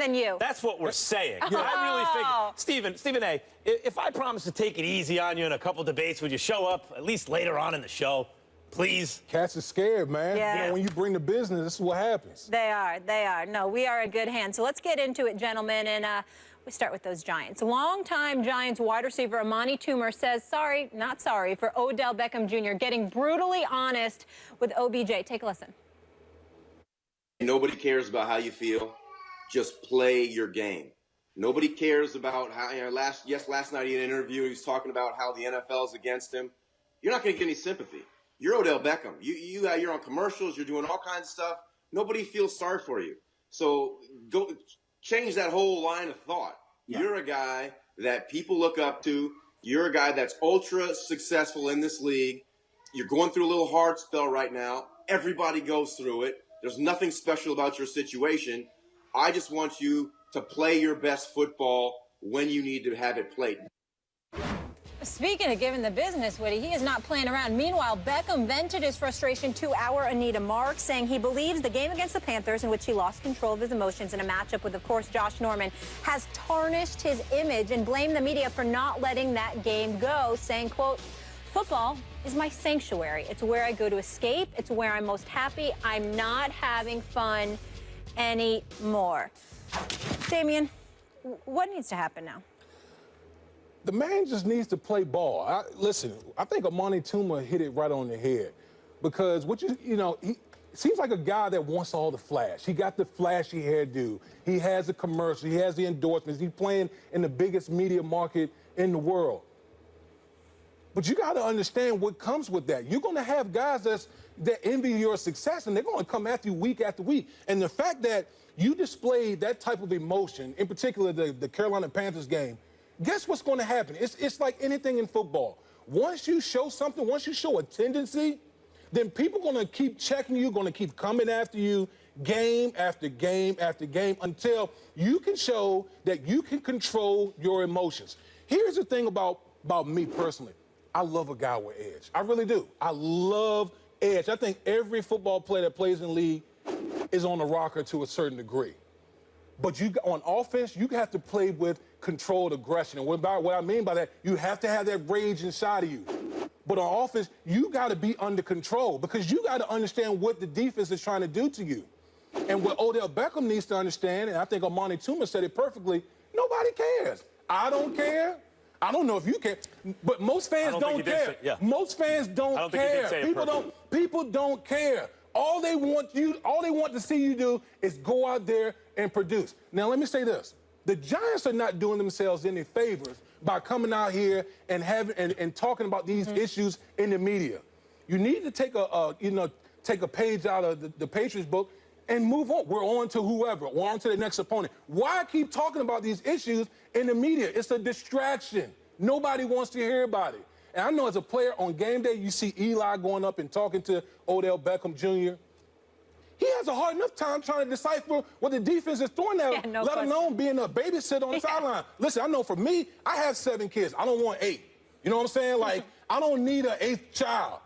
than you. That's what we're saying. Yeah. I really think, Stephen A., if I promise to take it easy on you in a couple debates, would you show up at least later on in the show? Please. Cats are scared, man. Yeah. You know, when you bring the business, this is what happens. They are. No, we are in good hands. So let's get into it, gentlemen, and we start with those Giants. Longtime Giants wide receiver Amani Toomer says sorry, not sorry, for Odell Beckham Jr. getting brutally honest with OBJ. Take a listen. Nobody cares about how you feel. Just play your game. Nobody cares about how, last night in an interview, he was talking about how the NFL is against him. You're not going to get any sympathy. You're Odell Beckham. You're on commercials. You're doing all kinds of stuff. Nobody feels sorry for you. So go change that whole line of thought. Yeah. You're a guy that people look up to. You're a guy that's ultra successful in this league. You're going through a little hard spell right now. Everybody goes through it. There's nothing special about your situation. I just want you to play your best football when you need to have it played. Speaking of giving the business, Woody, he is not playing around. Meanwhile, Beckham vented his frustration to our Anita Mark, saying he believes the game against the Panthers, in which he lost control of his emotions in a matchup with, of course, Josh Norman, has tarnished his image, and blamed the media for not letting that game go, saying, quote, "Football is my sanctuary. It's where I go to escape. It's where I'm most happy. I'm not having fun anymore." Damien, what needs to happen now? The man just needs to play ball. Listen, I think Amani Toomer hit it right on the head, because he seems like a guy that wants all the flash. He got the flashy hairdo. He has a commercial. He has the endorsements. He's playing in the biggest media market in the world. But you got to understand what comes with that. You're going to have guys that envy your success, and they're going to come after you week after week. And the fact that you displayed that type of emotion, in particular the Carolina Panthers game, guess what's going to happen? It's like anything in football. Once you show something, once you show a tendency, then people are going to keep checking you, going to keep coming after you game after game after game until you can show that you can control your emotions. Here's the thing about me personally. I love a guy with edge. I really do. I love edge. I think every football player that plays in the league is on a rocker to a certain degree. But on offense, you have to play with controlled aggression. And what I mean by that, you have to have that rage inside of you. But on offense, you got to be under control, because you got to understand what the defense is trying to do to you. And what Odell Beckham needs to understand, and I think Amani Toomer said it perfectly, nobody cares. I don't care. I don't know if you care, but most fans don't care. Most fans don't care. People don't care. All they want to see you do is go out there and produce. Now, let me say this. The Giants are not doing themselves any favors by coming out here and talking about these issues in the media. You need to take a page out of the Patriots book and move on. We're on to whoever. We're on to the next opponent. Why keep talking about these issues in the media? It's a distraction. Nobody wants to hear about it. And I know as a player on game day, you see Eli going up and talking to Odell Beckham Jr. He has a hard enough time trying to decipher what the defense is throwing at him, let alone being a babysitter on the sideline. Listen, I know for me, I have 7 kids. I don't want 8. You know what I'm saying? Like, I don't need an 8th child.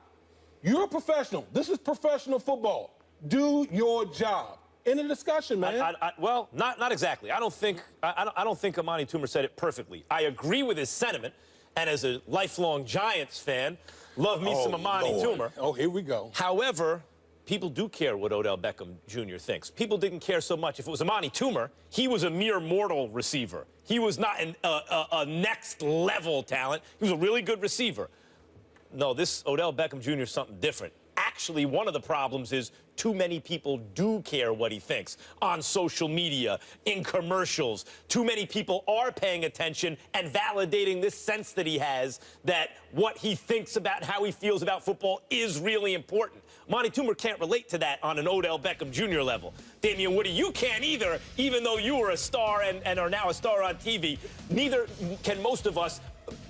You're a professional. This is professional football. Do your job. In the discussion, man. Well, not exactly. I don't think Amani Toomer said it perfectly. I agree with his sentiment, and as a lifelong Giants fan, love me some Amani Toomer. Oh, here we go. However, people do care what Odell Beckham Jr. thinks. People didn't care so much. If it was Amani Toomer, he was a mere mortal receiver. He was not a next-level talent. He was a really good receiver. No, this Odell Beckham Jr. is something different. Actually, one of the problems is too many people do care what he thinks on social media, in commercials. Too many people are paying attention and validating this sense that he has that what he thinks about, how he feels about football is really important. Amani Toomer can't relate to that on an Odell Beckham Jr. level. Damian Woody, you can't either, even though you were a star and are now a star on TV. Neither can most of us.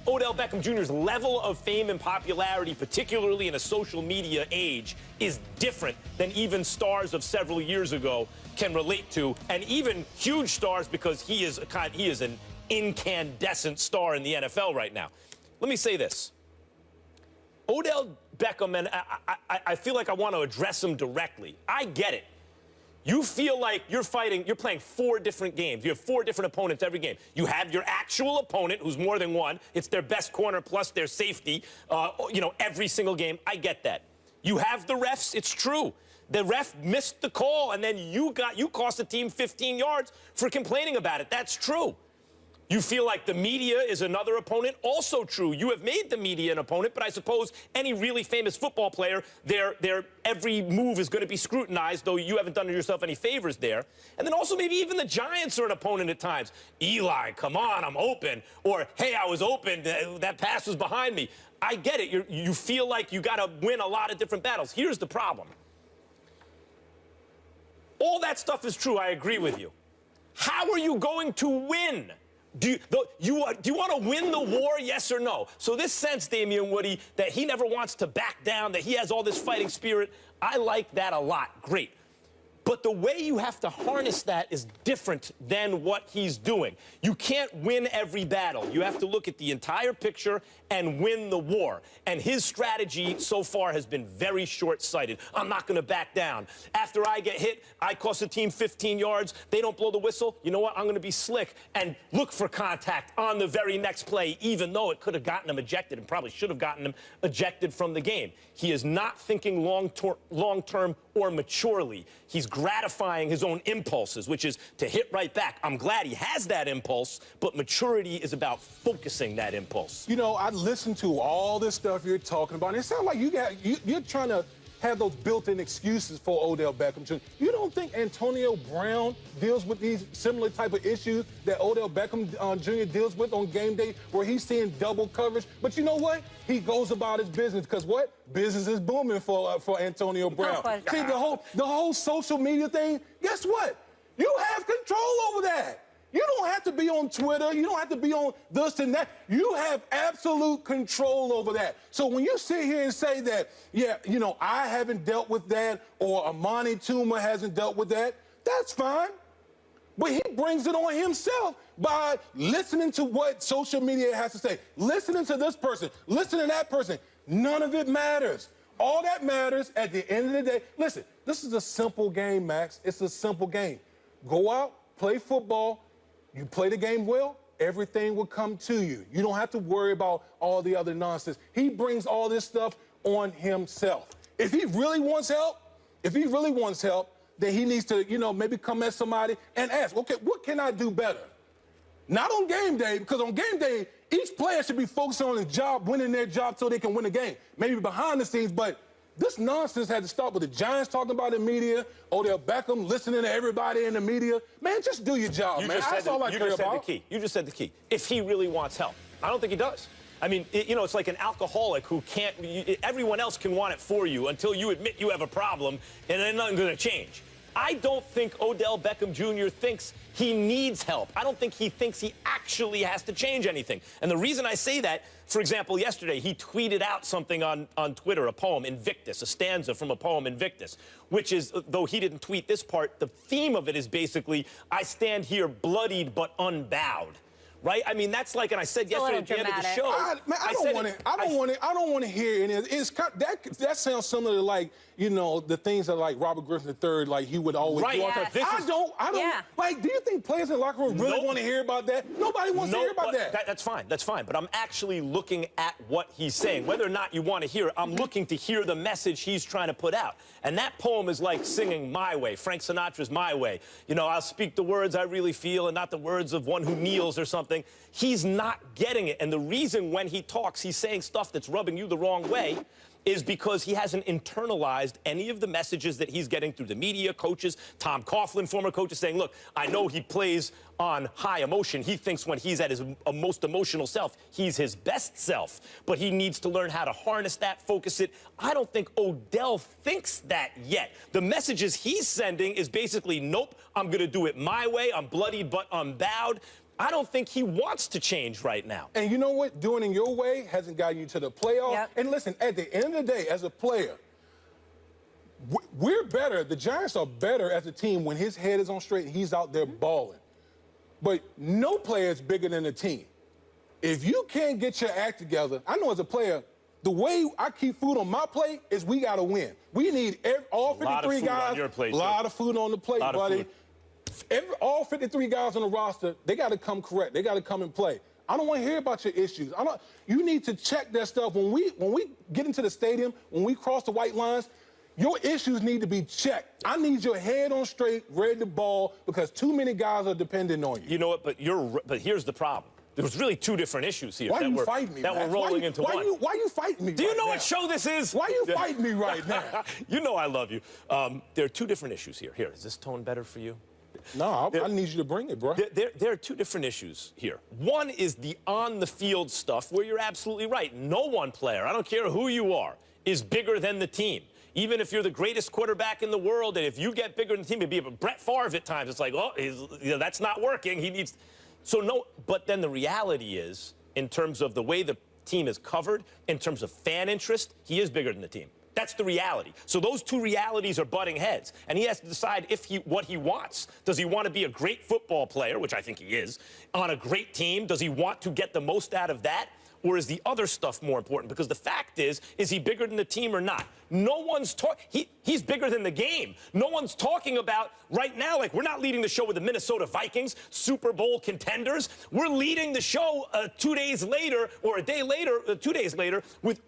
Odell Beckham Jr.'s level of fame and popularity, particularly in a social media age, is different than even stars of several years ago can relate to, and even huge stars, because he is an incandescent star in the NFL right now. Let me say this. Odell Beckham, and I feel like I want to address him directly. I get it. You feel like you're playing 4 different games. You have 4 different opponents every game. You have your actual opponent, who's more than one. It's their best corner plus their safety, every single game. I get that. You have the refs. It's true. The ref missed the call, and then you cost the team 15 yards for complaining about it. That's true. You feel like the media is another opponent. Also true. You have made the media an opponent, but I suppose any really famous football player, their every move is going to be scrutinized, though you haven't done yourself any favors there. And then also maybe even the Giants are an opponent at times. Eli, come on, I'm open. Or, hey, I was open. That pass was behind me. I get it. You feel like you got to win a lot of different battles. Here's the problem. All that stuff is true. I agree with you. How are you going to win? Do you want to win the war, yes or no? So this sense, Damian Woody, that he never wants to back down, that he has all this fighting spirit, I like that a lot. Great. But the way you have to harness that is different than what he's doing. You can't win every battle. You have to look at the entire picture and win the war. And his strategy so far has been very short-sighted. I'm not going to back down. After I get hit, I cost the team 15 yards. They don't blow the whistle. You know what? I'm going to be slick and look for contact on the very next play, even though it could have gotten him ejected and probably should have gotten him ejected from the game. He is not thinking long-term or maturely. He's gratifying his own impulses, which is to hit right back. I'm glad he has that impulse, but maturity is about focusing that impulse. You know, I listened to all this stuff you're talking about, and it sounds like you're trying to have those built-in excuses for Odell Beckham Jr. You don't think Antonio Brown deals with these similar type of issues that Odell Beckham Jr. deals with on game day, where he's seeing double coverage? But you know what? He goes about his business, because what? Business is booming for Antonio Brown. See, the whole social media thing, guess what? You have control over that. You don't have to be on Twitter. You don't have to be on this and that. You have absolute control over that. So when you sit here and say that, yeah, you know, I haven't dealt with that, or Amani Toomer hasn't dealt with that, that's fine. But he brings it on himself by listening to what social media has to say, listening to this person, listening to that person. None of it matters. All that matters at the end of the day, listen, this is a simple game, Max. It's a simple game. Go out, play football. You play the game well, everything will come to you. You don't have to worry about all the other nonsense. He brings all this stuff on himself. If he really wants help, then he needs to, you know, maybe come at somebody and ask, okay, what can I do better? Not on game day, because on game day, each player should be focusing on his job, winning their job so they can win the game. Maybe behind the scenes, but this nonsense had to start with the Giants talking about the media, Odell Beckham listening to everybody in the media. Man, just do your job, man. That's all I care about. You just said the key. If he really wants help. I don't think he does. I mean, it's like an alcoholic who can't, everyone else can want it for you until you admit you have a problem, and then nothing's going to change. I don't think Odell Beckham Jr. thinks he needs help. I don't think he thinks he actually has to change anything. And the reason I say that, for example, yesterday he tweeted out something on Twitter, a poem, Invictus, a stanza from a poem, Invictus, which is, though he didn't tweet this part, the theme of it is basically, I stand here bloodied but unbowed. Right? I mean, that's like, and I said yesterday at the end of the show. I don't want to hear any of it. That sounds similar to, like, you know, the things that, like, Robert Griffin III, like, he would always do. Yes. I don't. Like, do you think players in the locker room really want to hear about that? Nobody wants to hear about that. That's fine. That's fine. But I'm actually looking at what he's saying. Whether or not you want to hear it, I'm looking to hear the message he's trying to put out. And that poem is like singing My Way, Frank Sinatra's My Way. You know, I'll speak the words I really feel and not the words of one who kneels or something. He's not getting it. And the reason when he talks, he's saying stuff that's rubbing you the wrong way is because he hasn't internalized any of the messages that he's getting through the media, coaches. Tom Coughlin, former coach, is saying, look, I know he plays on high emotion. He thinks when he's at his most emotional self, he's his best self. But he needs to learn how to harness that, focus it. I don't think Odell thinks that yet. The messages he's sending is basically, nope, I'm going to do it my way. I'm bloodied but unbowed. I don't think he wants to change right now. And you know what? Doing it your way hasn't gotten you to the playoffs. Yep. And listen, at the end of the day, as a player, we're better. The Giants are better as a team when his head is on straight and he's out there balling. But no player is bigger than the team. If you can't get your act together, I know as a player, The way I keep food on my plate is we got to win. We need all 53 guys. On your plate, a lot of food on the plate, buddy. All 53 guys on the roster, they got to come correct. They got to come and play. I don't want to hear about your issues. You need to check that stuff. When we get into the stadium, when we cross the white lines, your issues need to be checked. I need your head on straight, ready to ball, because too many guys are dependent on you. You know what? But here's the problem. There was really two different issues here. Why are you fighting me, that were rolling into one. Why are you fighting me? Do you know what show this is? Why are you fighting me right now? You know I love you. There are two different issues here. Here, is this tone better for you? No, I need you to bring it, bro. There are two different issues here. One is the on-the-field stuff where you're absolutely right. No one player, I don't care who you are, is bigger than the team. Even if you're the greatest quarterback in the world, and if you get bigger than the team, it'd be Brett Favre at times. It's like, oh, that's not working. He needs... So no, but then the reality is, in terms of the way the team is covered, in terms of fan interest, he is bigger than the team. That's the reality. So those two realities are butting heads, and he has to decide what he wants. Does he want to be a great football player, which I think he is, on a great team? Does he want to get the most out of that? Or is the other stuff more important? Because the fact is he bigger than the team or not? No one's talking. He's bigger than the game. No one's talking about right now, like, we're not leading the show with the Minnesota Vikings, Super Bowl contenders. We're leading the show 2 days later, or a day later, 2 days later, with,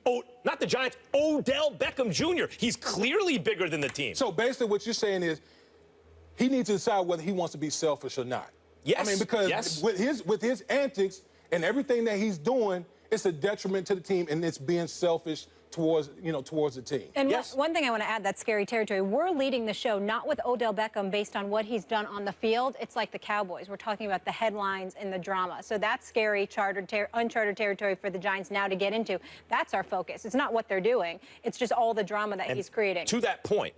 not the Giants, Odell Beckham Jr. He's clearly bigger than the team. So basically what you're saying is he needs to decide whether he wants to be selfish or not. Yes. I mean, because with his antics and everything that he's doing, it's a detriment to the team, and it's being selfish towards the team. And one thing I want to add, that's scary territory. We're leading the show not with Odell Beckham based on what he's done on the field. It's like the Cowboys. We're talking about the headlines and the drama. So that's scary, uncharted territory for the Giants now to get into. That's our focus. It's not what they're doing. It's just all the drama that he's creating. To that point,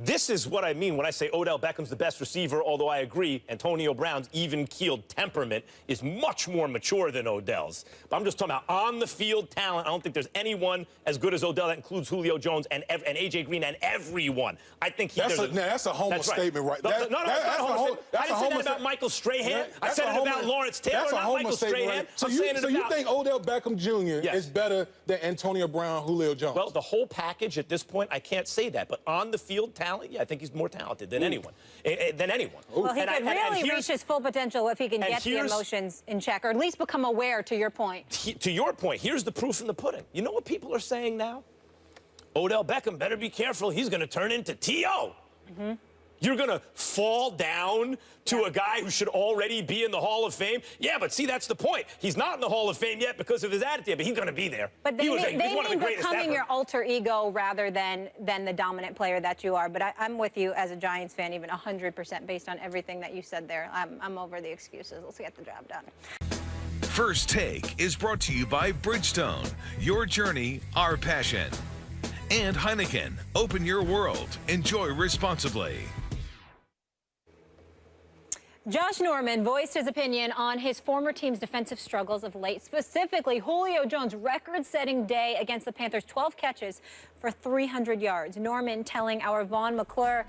this is what I mean when I say Odell Beckham's the best receiver, although I agree Antonio Brown's even-keeled temperament is much more mature than Odell's. But I'm just talking about on-the-field talent. I don't think there's anyone as good as Odell. That includes Julio Jones and A.J. Green and everyone. I think that's a homo statement, right? No, that's not a homo statement. I didn't say that about Michael Strahan. I said it about Lawrence Taylor, not Michael Strahan. Right? So you think Odell Beckham Jr. is better than Antonio Brown, Julio Jones? Well, the whole package at this point, I can't say that. But on-the-field talent, yeah, I think he's more talented than anyone. Well, he could really reach his full potential if he can get the emotions in check, or at least become aware, to your point. To your point, here's the proof in the pudding. You know what people are saying now? Odell Beckham better be careful. He's going to turn into T.O. Mm-hmm. You're going to fall down to a guy who should already be in the Hall of Fame? Yeah, but see, that's the point. He's not in the Hall of Fame yet because of his attitude, but he's going to be there. But they mean becoming your alter ego rather than the dominant player that you are. But I'm with you as a Giants fan, even 100% based on everything that you said there. I'm over the excuses. Let's get the job done. First Take is brought to you by Bridgestone. Your journey, our passion. And Heineken. Open your world. Enjoy responsibly. Josh Norman voiced his opinion on his former team's defensive struggles of late, specifically Julio Jones' record-setting day against the Panthers, 12 catches for 300 yards. Norman telling our Vaughn McClure,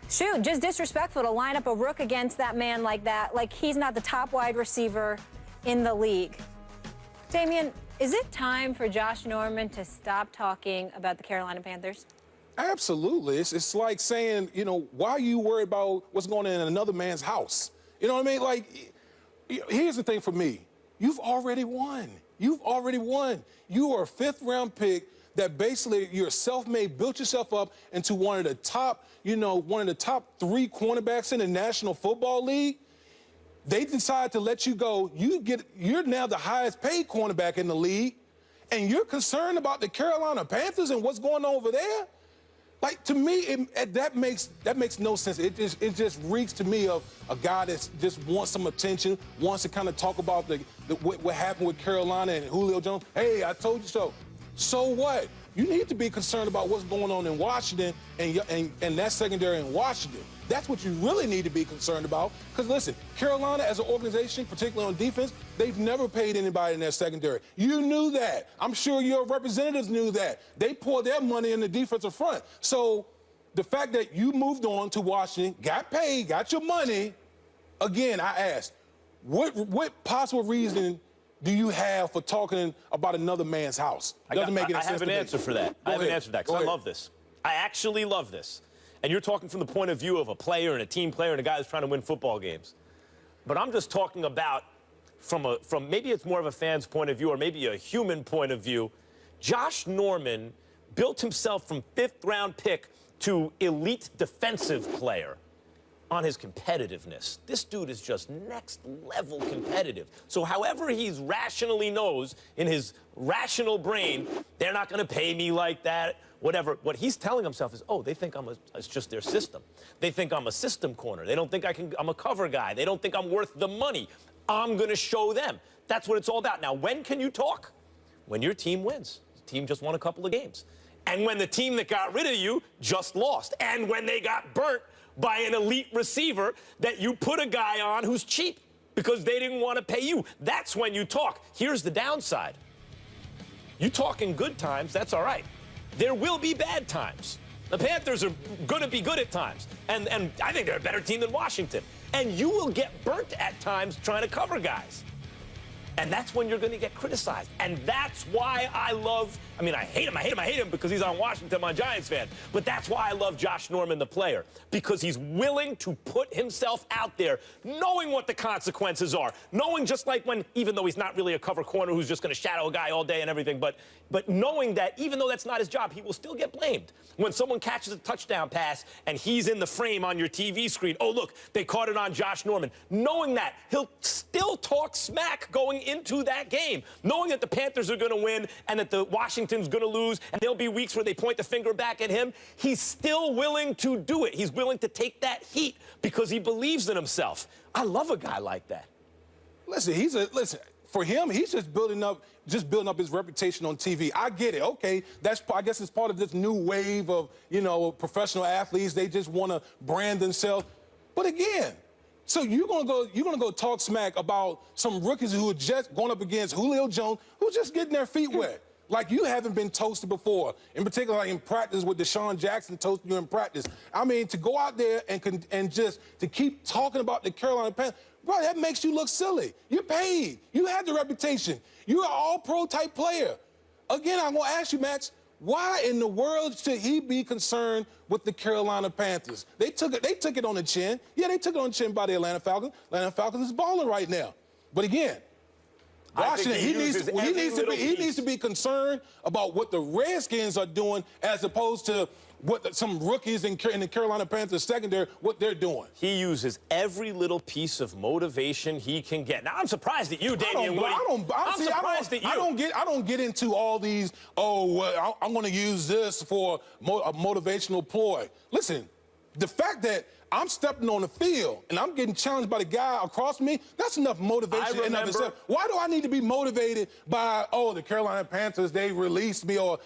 shoot, just disrespectful to line up a rook against that man like that, like he's not the top wide receiver in the league. Damian, is it time for Josh Norman to stop talking about the Carolina Panthers? Absolutely. It's like saying, why are you worried about what's going on in another man's house? You know what I mean? Like, here's the thing for me. You've already won. You've already won. You are a fifth-round pick that basically you're self-made, built yourself up into one of the top 3 cornerbacks in the National Football League. They decide to let you go. You're now the highest-paid cornerback in the league, and you're concerned about the Carolina Panthers and what's going on over there? Like, to me, that makes no sense. It just reeks to me of a guy that just wants some attention, wants to kind of talk about what happened with Carolina and Julio Jones. Hey, I told you so. So what? You need to be concerned about what's going on in Washington and that secondary in Washington. That's what you really need to be concerned about. Because, listen, Carolina as an organization, particularly on defense, they've never paid anybody in their secondary. You knew that. I'm sure your representatives knew that. They pour their money in the defensive front. So the fact that you moved on to Washington, got paid, got your money, again, I asked, what possible reason do you have for talking about another man's house? Doesn't make any sense. I have an answer for that. I have an answer for that because I love this. I actually love this. And you're talking from the point of view of a player and a team player and a guy who's trying to win football games. But I'm just talking about from maybe it's more of a fan's point of view or maybe a human point of view. Josh Norman built himself from 5th-round pick to elite defensive player on his competitiveness. This dude is just next-level competitive. So however he's rationally knows in his rational brain, they're not going to pay me like that, whatever. What he's telling himself is, oh, they think it's just their system. They think I'm a system corner. They don't think I'm a cover guy. They don't think I'm worth the money. I'm going to show them. That's what it's all about. Now, when can you talk? When your team wins. The team just won a couple of games. And when the team that got rid of you just lost. And when they got burnt by an elite receiver that you put a guy on who's cheap because they didn't want to pay you. That's when you talk. Here's the downside. You talk in good times, that's all right. There will be bad times. The Panthers are going to be good at times. And I think they're a better team than Washington. And you will get burnt at times trying to cover guys. And that's when you're going to get criticized. And that's why I hate him because he's on Washington, I'm a Giants fan. But that's why I love Josh Norman, the player, because he's willing to put himself out there, knowing what the consequences are, knowing just like when, even though he's not really a cover corner who's just going to shadow a guy all day and everything, but knowing that even though that's not his job, he will still get blamed. When someone catches a touchdown pass and he's in the frame on your TV screen, oh, look, they caught it on Josh Norman. Knowing that, he'll still talk smack going into that game, knowing that the Panthers are going to win and that the Washington's going to lose, and there'll be weeks where they point the finger back at him. He's still willing to do it. He's willing to take that heat because he believes in himself. I love a guy like that. Listen, for him, he's just building up his reputation on TV. I get it. Okay, I guess it's part of this new wave of, professional athletes. They just want to brand themselves. But again, so you're gonna go talk smack about some rookies who are just going up against Julio Jones, who's just getting their feet wet. Like you haven't been toasted before, in particular like in practice with Deshaun Jackson toasting you in practice. I mean, to go out there and just to keep talking about the Carolina Panthers, bro, that makes you look silly. You're paid. You have the reputation. You're an all-pro type player. Again, I'm going to ask you, Max, why in the world should he be concerned with the Carolina Panthers? They took it on the chin. Yeah, they took it on the chin by the Atlanta Falcons. Atlanta Falcons is balling right now. But again, Washington, he needs to be concerned about what the Redskins are doing as opposed to what some rookies in the Carolina Panthers secondary, what they're doing. He uses every little piece of motivation he can get. Now, I'm surprised at you, Damian Woody. I'm surprised at you. I don't get into all these, I'm going to use this for a motivational ploy. Listen, the fact that I'm stepping on the field and I'm getting challenged by the guy across me, that's enough motivation in and of itself. Why do I need to be motivated by, the Carolina Panthers, they released me, or,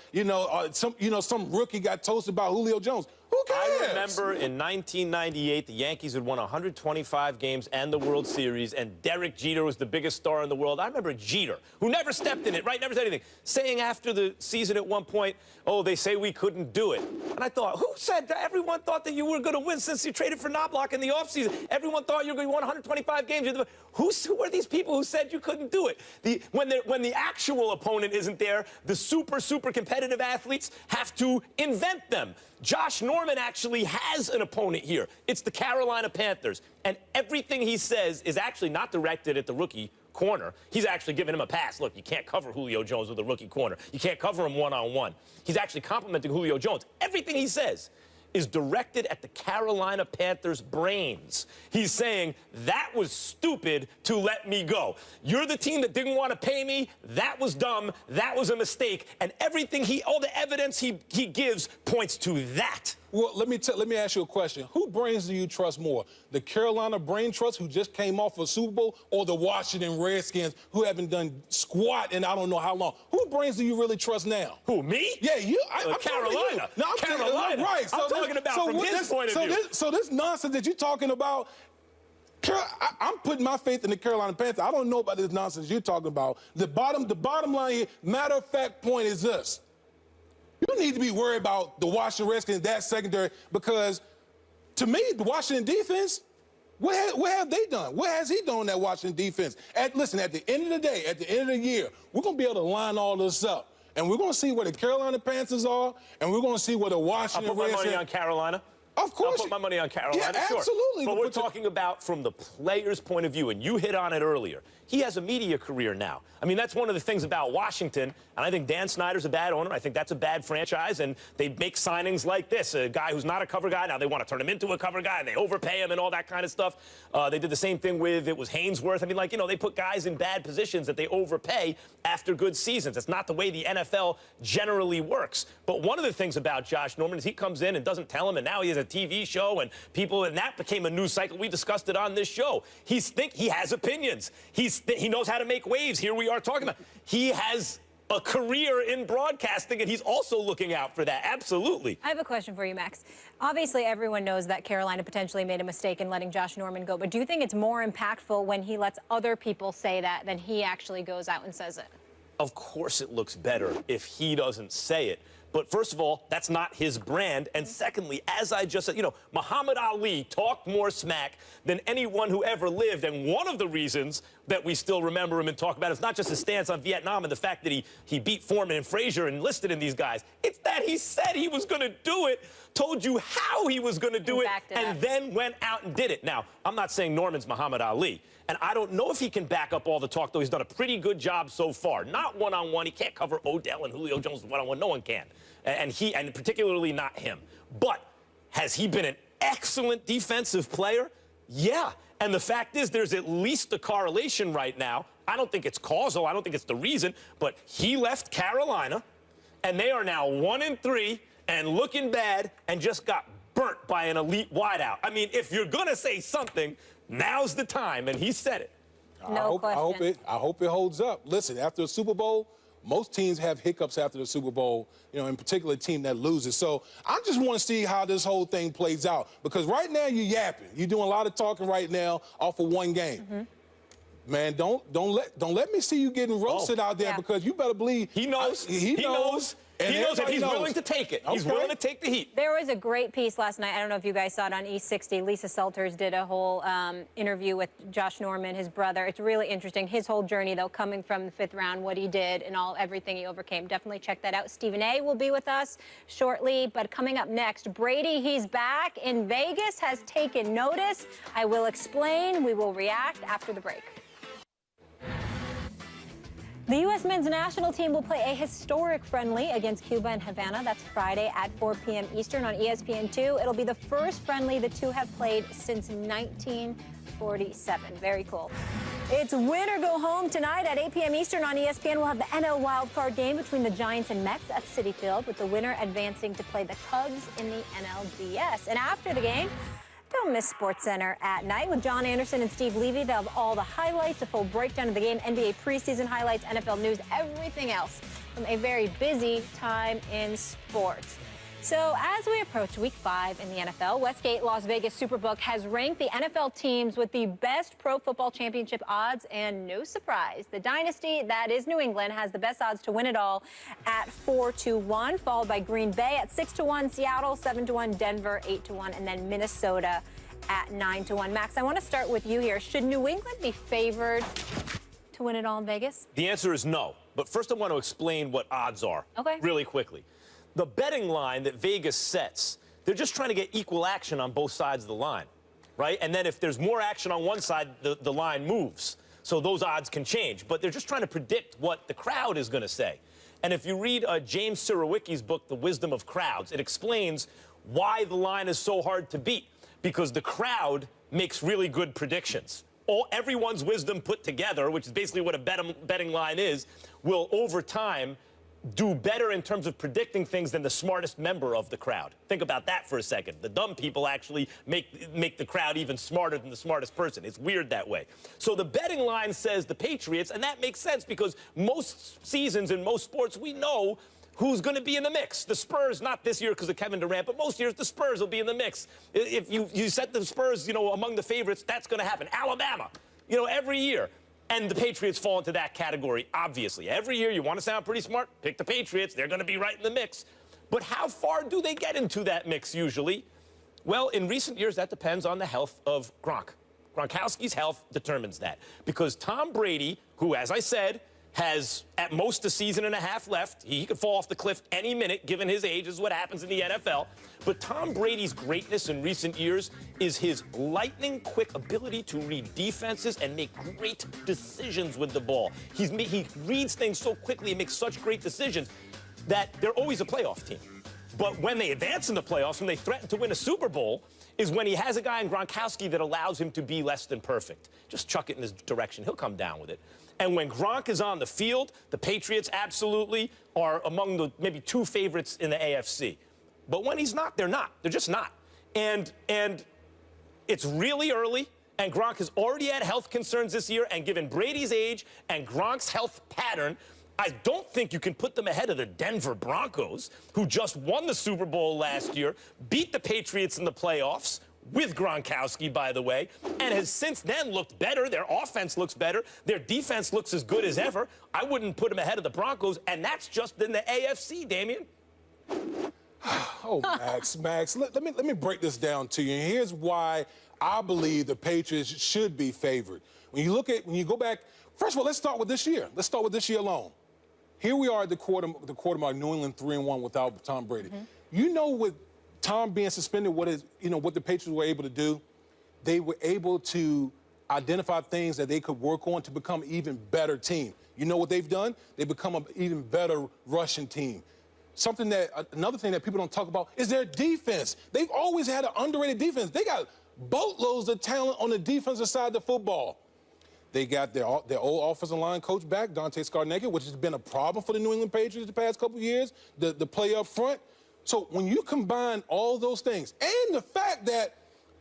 some rookie got toasted by Julio Jones? Who cares? I remember in 1998, the Yankees had won 125 games and the World Series, and Derrick Jeter was the biggest star in the world. I remember Jeter, who never stepped in it, right, never said anything, saying after the season at one point, they say we couldn't do it. And I thought, who said that? Everyone thought that you were going to win since you traded for Knobloch in the offseason. Everyone thought you were going to win 125 games. Who are these people who said you couldn't do it? When the actual opponent isn't there, the super competitive athletes have to invent them. Josh Norman actually has an opponent here. It's the Carolina Panthers. And everything he says is actually not directed at the rookie corner. He's actually giving him a pass. Look, you can't cover Julio Jones with a rookie corner. You can't cover him one-on-one. He's actually complimenting Julio Jones. Everything he says is directed at the Carolina Panthers' brains. He's saying, that was stupid to let me go. You're the team that didn't want to pay me. That was dumb. That was a mistake. And everything all the evidence he gives points to that. Well, let me ask you a question. Who brains do you trust more? The Carolina Brain Trust, who just came off a Super Bowl, or the Washington Redskins, who haven't done squat in I don't know how long? Who brains do you really trust now? Who, me? Yeah, you. Carolina. No, Carolina. Right. I'm talking about from his point of view. So this nonsense that you're talking about, I'm putting my faith in the Carolina Panthers. I don't know about this nonsense you're talking about. The bottom line here, matter of fact point is this. You need to be worried about the Washington Redskins, that secondary, because to me, the Washington defense, What have they done? What has he done in that Washington defense? Listen, at the end of the day, at the end of the year, we're going to be able to line all this up. And we're going to see where the Carolina Panthers are, and we're going to see where the Washington Redskins. I'll put my money on Carolina. Of course. I'll put my money on Carolina, yeah, sure. absolutely. But we're talking about from the player's point of view, and you hit on it earlier. He has a media career now. I mean, that's one of the things about Washington, and I think Dan Snyder's a bad owner. I think that's a bad franchise, and they make signings like this. A guy who's not a cover guy, now they want to turn him into a cover guy, and they overpay him and all that kind of stuff. They did the same thing with, it was Hainsworth. I mean, like, you know, they put guys in bad positions that they overpay after good seasons. That's not the way the NFL generally works. But one of the things about Josh Norman is he comes in and doesn't tell him, and now he has a TV show, and people, and that became a news cycle. We discussed it on this show. He has opinions. He knows how to make waves. Here we are talking about. He has a career in broadcasting, and he's also looking out for that. Absolutely. I have a question for you, Max. Obviously, everyone knows that Carolina potentially made a mistake in letting Josh Norman go, but do you think it's more impactful when he lets other people say that than he actually goes out and says it? Of course it looks better if he doesn't say it. But first of all, that's not his brand. And secondly, as I just said, you know, Muhammad Ali talked more smack than anyone who ever lived. And one of the reasons that we still remember him and talk about it is not just his stance on Vietnam and the fact that he beat Foreman and Frazier and enlisted in these guys. It's that he said he was going to do it, told you how he was going to do it, and then went out and did it. Now, I'm not saying Norman's Muhammad Ali. And I don't know if he can back up all the talk, though. He's done a pretty good job so far. Not one-on-one. He can't cover Odell and Julio Jones one-on-one. No one can. And particularly not him. But has he been an excellent defensive player? Yeah. And the fact is, there's at least a correlation right now. I don't think it's causal. I don't think it's the reason. But he left Carolina, and they are now 1-3 and looking bad and just got burnt by an elite wideout. I mean, if you're going to say something, now's the time, and he said it. No question. I hope it holds up. Listen, after a Super Bowl, most teams have hiccups after the Super Bowl, you know, in particular a team that loses. So I just want to see how this whole thing plays out. Because right now you're yapping. You're doing a lot of talking right now off of one game. Mm-hmm. Man, don't let me see you getting roasted out there because you better believe he knows. He knows. And he knows that he's willing to take it. He's willing to take the heat. There was a great piece last night. I don't know if you guys saw it on E60. Lisa Salters did a whole interview with Josh Norman, his brother. It's really interesting. His whole journey, though, coming from the 5th round, what he did and everything he overcame. Definitely check that out. Stephen A. will be with us shortly. But coming up next, Brady, he's back in Vegas, has taken notice. I will explain. We will react after the break. The U.S. men's national team will play a historic friendly against Cuba in Havana. That's Friday at 4 p.m. Eastern on ESPN2. It'll be the first friendly the two have played since 1947. Very cool. It's win or go home tonight at 8 p.m. Eastern on ESPN. We'll have the NL wildcard game between the Giants and Mets at Citi Field, with the winner advancing to play the Cubs in the NLDS. And after the game, don't miss SportsCenter at night with John Anderson and Steve Levy. They'll have all the highlights, a full breakdown of the game, NBA preseason highlights, NFL news, everything else from a very busy time in sports. So as we approach Week 5 in the NFL, Westgate Las Vegas Superbook has ranked the NFL teams with the best Pro Football Championship odds, and no surprise, the dynasty that is New England has the best odds to win it all at 4-1, followed by Green Bay at 6-1, Seattle 7-1, Denver 8-1, and then Minnesota at 9-1. Max, I want to start with you here. Should New England be favored to win it all in Vegas? The answer is no. But first I want to explain what odds are really quickly. The betting line that Vegas sets, they're just trying to get equal action on both sides of the line, right? And then if there's more action on one side, the line moves. So those odds can change. But they're just trying to predict what the crowd is going to say. And if you read James Surowiecki's book, The Wisdom of Crowds, it explains why the line is so hard to beat. Because the crowd makes really good predictions. Everyone's wisdom put together, which is basically what a betting line is, will over time do better in terms of predicting things than the smartest member of the crowd. Think about that for a second. The dumb people actually make the crowd even smarter than the smartest person. It's weird that way. So the betting line says the Patriots, and that makes sense because most seasons in most sports, we know who's going to be in the mix. The Spurs, not this year because of Kevin Durant, but most years the Spurs will be in the mix. If you set the Spurs, you know, among the favorites, that's going to happen. Alabama, you know, every year. And the Patriots fall into that category, obviously. Every year, you want to sound pretty smart, pick the Patriots. They're going to be right in the mix. But how far do they get into that mix usually? Well, in recent years, that depends on the health of Gronk. Gronkowski's health determines that. Because Tom Brady, who, as I said, has at most a season and a half left. He could fall off the cliff any minute, given his age, is what happens in the NFL. But Tom Brady's greatness in recent years is his lightning-quick ability to read defenses and make great decisions with the ball. He reads things so quickly and makes such great decisions that they're always a playoff team. But when they advance in the playoffs, when they threaten to win a Super Bowl, is when he has a guy in Gronkowski that allows him to be less than perfect. Just chuck it in his direction. He'll come down with it. And when Gronk is on the field, the Patriots absolutely are among the maybe two favorites in the AFC. But when he's not, they're not. They're just not. And it's really early, and Gronk has already had health concerns this year, and given Brady's age and Gronk's health pattern, I don't think you can put them ahead of the Denver Broncos, who just won the Super Bowl last year, beat the Patriots in the playoffs, with Gronkowski, by the way, and has since then looked better. Their offense looks better. Their defense looks as good as ever. I wouldn't put them ahead of the Broncos, and that's just in the AFC, Damian. Oh, Max, let me break this down to you. And here's why I believe the Patriots should be favored. When you go back, first of all, let's start with this year. Let's start with this year alone. Here we are at the quartermark, New England 3-1 without Tom Brady. You know, with Tom being suspended, what the Patriots were able to do? They were able to identify things that they could work on to become an even better team. You know what they've done? They've become an even better rushing team. Another thing that people don't talk about is their defense. They've always had an underrated defense. They got boatloads of talent on the defensive side of the football. They got their old offensive line coach back, Dante Scarnecchia, which has been a problem for the New England Patriots the past couple of years, the play up front. So when you combine all those things and the fact that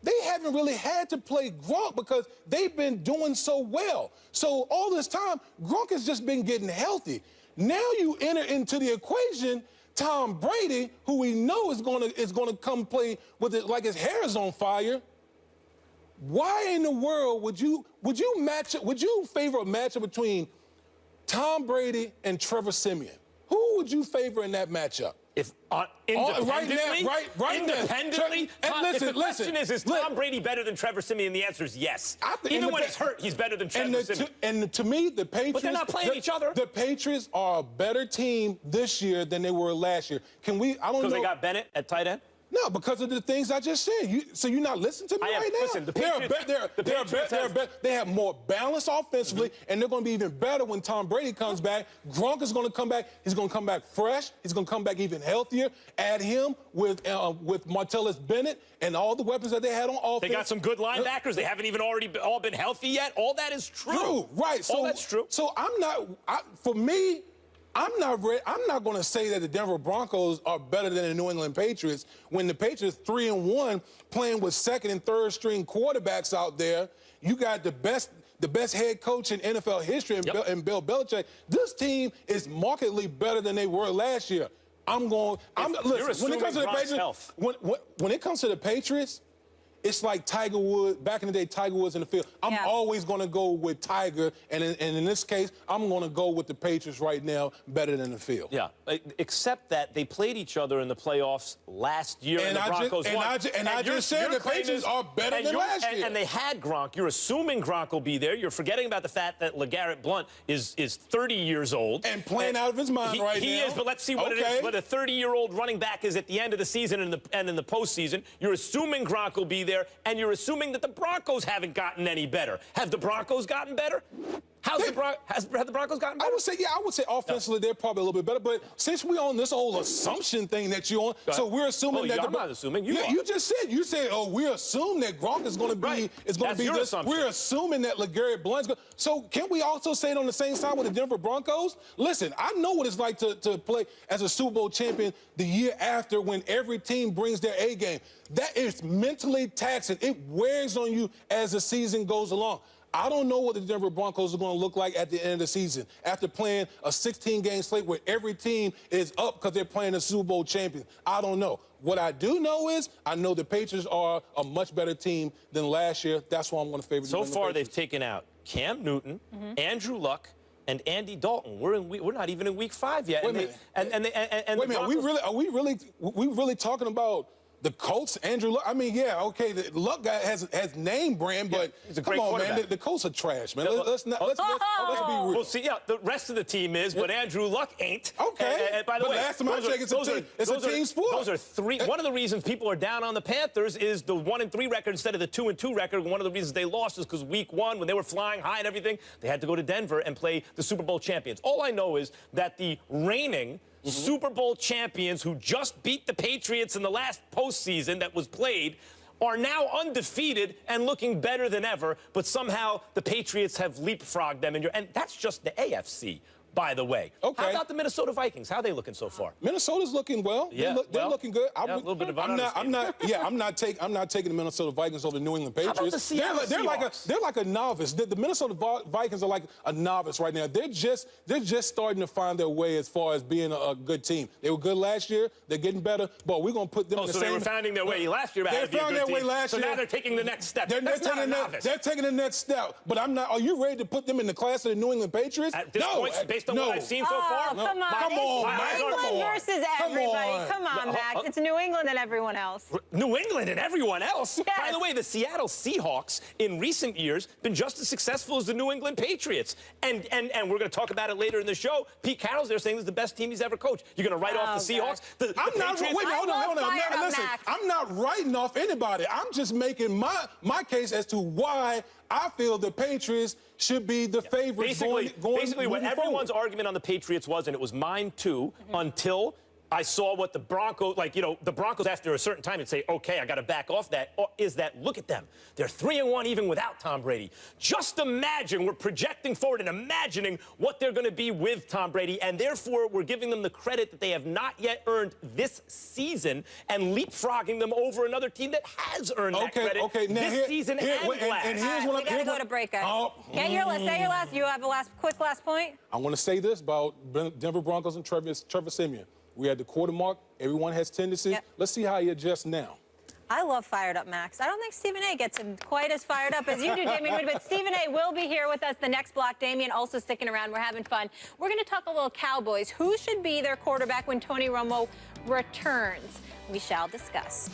they haven't really had to play Gronk because they've been doing so well. So all this time, Gronk has just been getting healthy. Now you enter into the equation Tom Brady, who we know is gonna come play with it like his hair is on fire. Why in the world would you favor a matchup between Tom Brady and Trevor Siemian? Who would you favor in that matchup? If independently, independently, if the question is Tom Brady better than Trevor Siemian? The answer is yes. Even when he's hurt, he's better than Trevor Siemian. And to me, the Patriots... But they're not playing each other. The Patriots are a better team this year than they were last year. I don't know... Because they got Bennett at tight end? No, because of the things I just said. So you're not listening to me right now? Listen, the Patriots... They have more balance offensively, and they're going to be even better when Tom Brady comes back. Gronk is going to come back. He's going to come back fresh. He's going to come back even healthier. Add him with Martellus Bennett and all the weapons that they had on offense. They got some good linebackers. They haven't even all been healthy yet. All that is true. Right. All that's true. So for me, I'm not going to say that the Denver Broncos are better than the New England Patriots when the Patriots 3-1 playing with second and third string quarterbacks out there. You got the best head coach in NFL history in Bill Belichick. This team is markedly better than they were last year. Listen, when it comes to the Patriots, when it comes to the Patriots, it's like Tiger Woods, back in the day, Tiger Woods in the field. I'm always going to go with Tiger, and in this case, I'm going to go with the Patriots right now, better than the field. Yeah, except that they played each other in the playoffs last year, and the Broncos won. I just said the Patriots are better than last year. And they had Gronk. You're assuming Gronk will be there. You're forgetting about the fact that LeGarrette Blount is 30 years old. And playing out of his mind right now. He is, but let's see what it is. What a 30-year-old running back is at the end of the season and in the postseason. You're assuming Gronk will be there, and you're assuming that the Broncos haven't gotten any better. Have the Broncos gotten better? Have the Broncos gotten better? I would say offensively they're probably a little bit better. But since we're on this whole assumption thing that you're on, so we're assuming that I'm not assuming. You said, we assume that Gronk is going to be this. We're assuming that LeGarrette Blount's going. So can we also say it on the same side with the Denver Broncos? Listen, I know what it's like to play as a Super Bowl champion the year after when every team brings their A game. That is mentally taxing. It wears on you as the season goes along. I don't know what the Denver Broncos are going to look like at the end of the season after playing a 16-game slate where every team is up because they're playing a Super Bowl champion. I don't know. What I do know is I know the Patriots are a much better team than last year. That's why I'm going to favor the Patriots. So far, they've taken out Cam Newton, Andrew Luck, and Andy Dalton. We're not even in week 5 yet. Wait a minute. Are we really talking about The Colts, Andrew Luck. I mean, yeah, okay, the Luck guy has name brand, but he's a come great on, man, quarterback. the Colts are trash, man. Let's be real. Well, see, yeah, the rest of the team is, but Andrew Luck ain't. Okay. And by the But way, last time I checked, it's a team sport. Those are three. One of the reasons people are down on the Panthers is the 1-3 record instead of the 2-2 record. One of the reasons they lost is because week 1, when they were flying high and everything, they had to go to Denver and play the Super Bowl champions. All I know is that the reigning Super Bowl champions who just beat the Patriots in the last postseason that was played are now undefeated and looking better than ever, but somehow the Patriots have leapfrogged them. And that's just the AFC, by the way. Okay. How about the Minnesota Vikings? How are they looking so far? Minnesota's looking well. Yeah, they're looking good. Yeah, a little bit of I'm not taking the Minnesota Vikings over the New England Patriots. How about the Seattle they're like a novice. The Minnesota Vikings are like a novice right now. They're just starting to find their way as far as being a good team. They were good last year. They're getting better, but we're gonna put them in the same. So they were finding their way last year. They found their way last year. So now they're taking the next step. They're taking the next step. But I'm not. Are you ready to put them in the class of the New England Patriots? At this point, based on what I've seen so far. Come on. Come on, It's man. New England versus everybody. Come on, No, Max. It's New England and everyone else. New England and everyone else. Yes. By the way, the Seattle Seahawks in recent years been just as successful as the New England Patriots. And we're going to talk about it later in the show. Pete Carroll's there saying this is the best team he's ever coached. You're going to write off the Seahawks? I'm not. Wait, hold on. Listen, I'm not writing off anybody. I'm just making my case as to why I feel the Patriots should be the favorites Basically, what everyone's forward. argument on the Patriots was, and it was mine too, until I saw what the Broncos, the Broncos after a certain time would say, okay, I got to back off that, is that, look at them. They're 3-1 even without Tom Brady. Just imagine, we're projecting forward and imagining what they're going to be with Tom Brady, and therefore we're giving them the credit that they have not yet earned this season and leapfrogging them over another team that has earned that credit this season and last. And here's what we got to go to break, guys. Say your last. You have a quick last point? I want to say this about Denver Broncos and Trevor Siemian. We had the quarter mark. Everyone has tendencies. Yep. Let's see how he adjusts now. I love fired up Max. I don't think Stephen A gets him quite as fired up as you do, Damien Wood, but Stephen A will be here with us the next block. Damien also sticking around. We're having fun. We're going to talk a little Cowboys. Who should be their quarterback when Tony Romo returns? We shall discuss.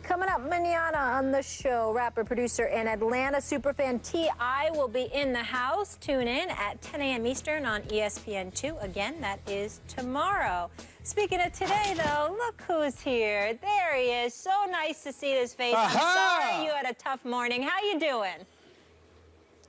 Coming up mañana on the show, rapper, producer, and Atlanta superfan T.I. will be in the house. Tune in at 10 a.m. Eastern on ESPN2. Again, that is tomorrow. Speaking of today, though, look who's here. There he is. So nice to see his face. I'm sorry you had a tough morning. How you doing?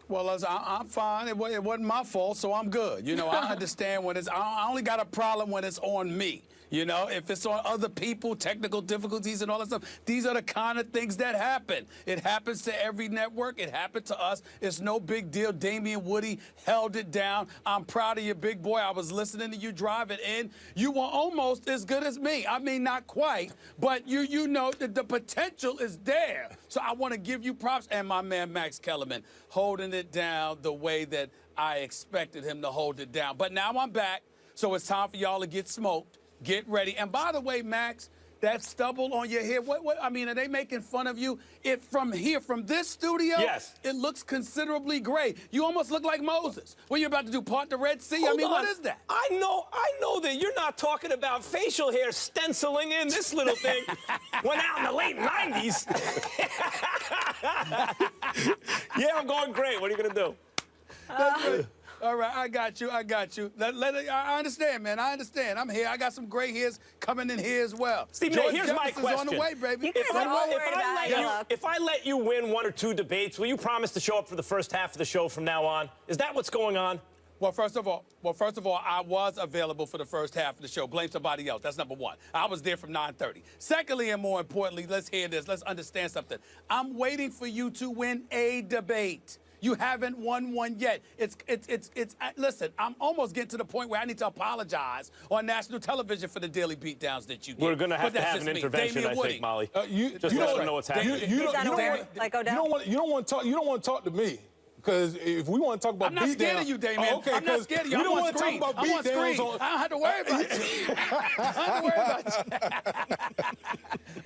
Well, I'm fine. It wasn't my fault, so I'm good. You know, I understand when I only got a problem when it's on me. You know, if it's on other people, technical difficulties and all that stuff, these are the kind of things that happen. It happens to every network. It happened to us. It's no big deal. Damien Woody held it down. I'm proud of you, big boy. I was listening to you driving in. You were almost as good as me. I mean, not quite, but you know that the potential is there. So I want to give you props. And my man, Max Kellerman, holding it down the way that I expected him to hold it down. But now I'm back, so it's time for y'all to get smoked. Get ready. And by the way, Max, that stubble on your head, I mean, are they making fun of you? From this studio, yes, it looks considerably gray. You almost look like Moses. What are you about to do, part the Red Sea? Hold on. What is that? I know that you're not talking about facial hair stenciling in. This little thing went out in the late 90s. Yeah, I'm going gray. What are you going to do? All right, I got you. I understand, man. I understand. I'm here. I got some gray hairs coming in here as well. Stephen, here's my question. On the way, baby. You guys are all worried about your look. If I let you win 1 or 2 debates, will you promise to show up for the first half of the show from now on? Is that what's going on? Well, first of all, I was available for the first half of the show. Blame somebody else. That's number one. I was there from 9:30. Secondly, and more importantly, let's hear this. Let's understand something. I'm waiting for you to win a debate. You haven't won one yet. Listen, I'm almost getting to the point where I need to apologize on national television for the daily beatdowns that you get. We're going to have to have an intervention, I think, Molly. Just let them know what's happening. You don't want to talk to me. Because if we want to talk about I'm not scared of you, Damien. Okay, I'm not scared of you. You don't want to talk about beat downs. I don't have to worry about you.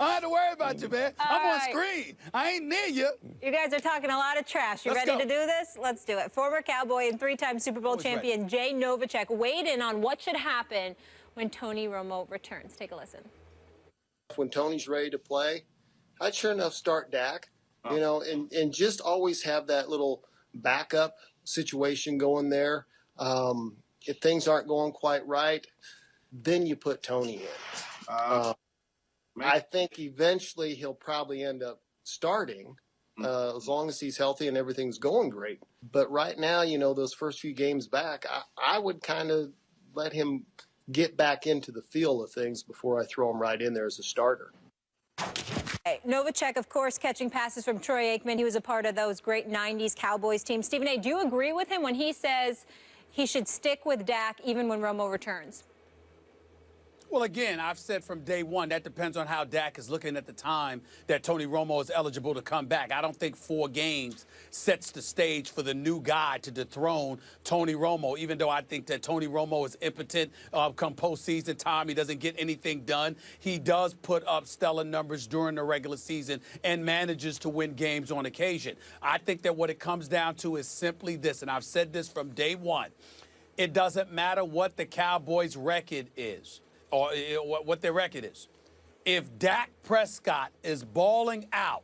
I don't have to worry about you, man. I'm on screen. I ain't near you. You guys are talking a lot of trash. You ready to do this? Let's do it. Former Cowboy and 3-time Super Bowl champion Jay Novacek weighed in on what should happen when Tony Romo returns. Take a listen. When Tony's ready to play, I'd sure enough start Dak, you know, and just always have that little backup situation going there. If things aren't going quite right, then you put Tony in. I think eventually he'll probably end up starting as long as he's healthy and everything's going great. But right now, you know, those first few games back, I would kind of let him get back into the feel of things before I throw him right in there as a starter. Novacek, of course, catching passes from Troy Aikman. He was a part of those great 90s Cowboys teams. Stephen A., do you agree with him when he says he should stick with Dak even when Romo returns? Well, again, I've said from day one, that depends on how Dak is looking at the time that Tony Romo is eligible to come back. I don't think 4 games sets the stage for the new guy to dethrone Tony Romo, even though I think that Tony Romo is impotent come postseason time. He doesn't get anything done. He does put up stellar numbers during the regular season and manages to win games on occasion. I think that what it comes down to is simply this, and I've said this from day one. It doesn't matter what the Cowboys' record is, or what their record is. If Dak Prescott is balling out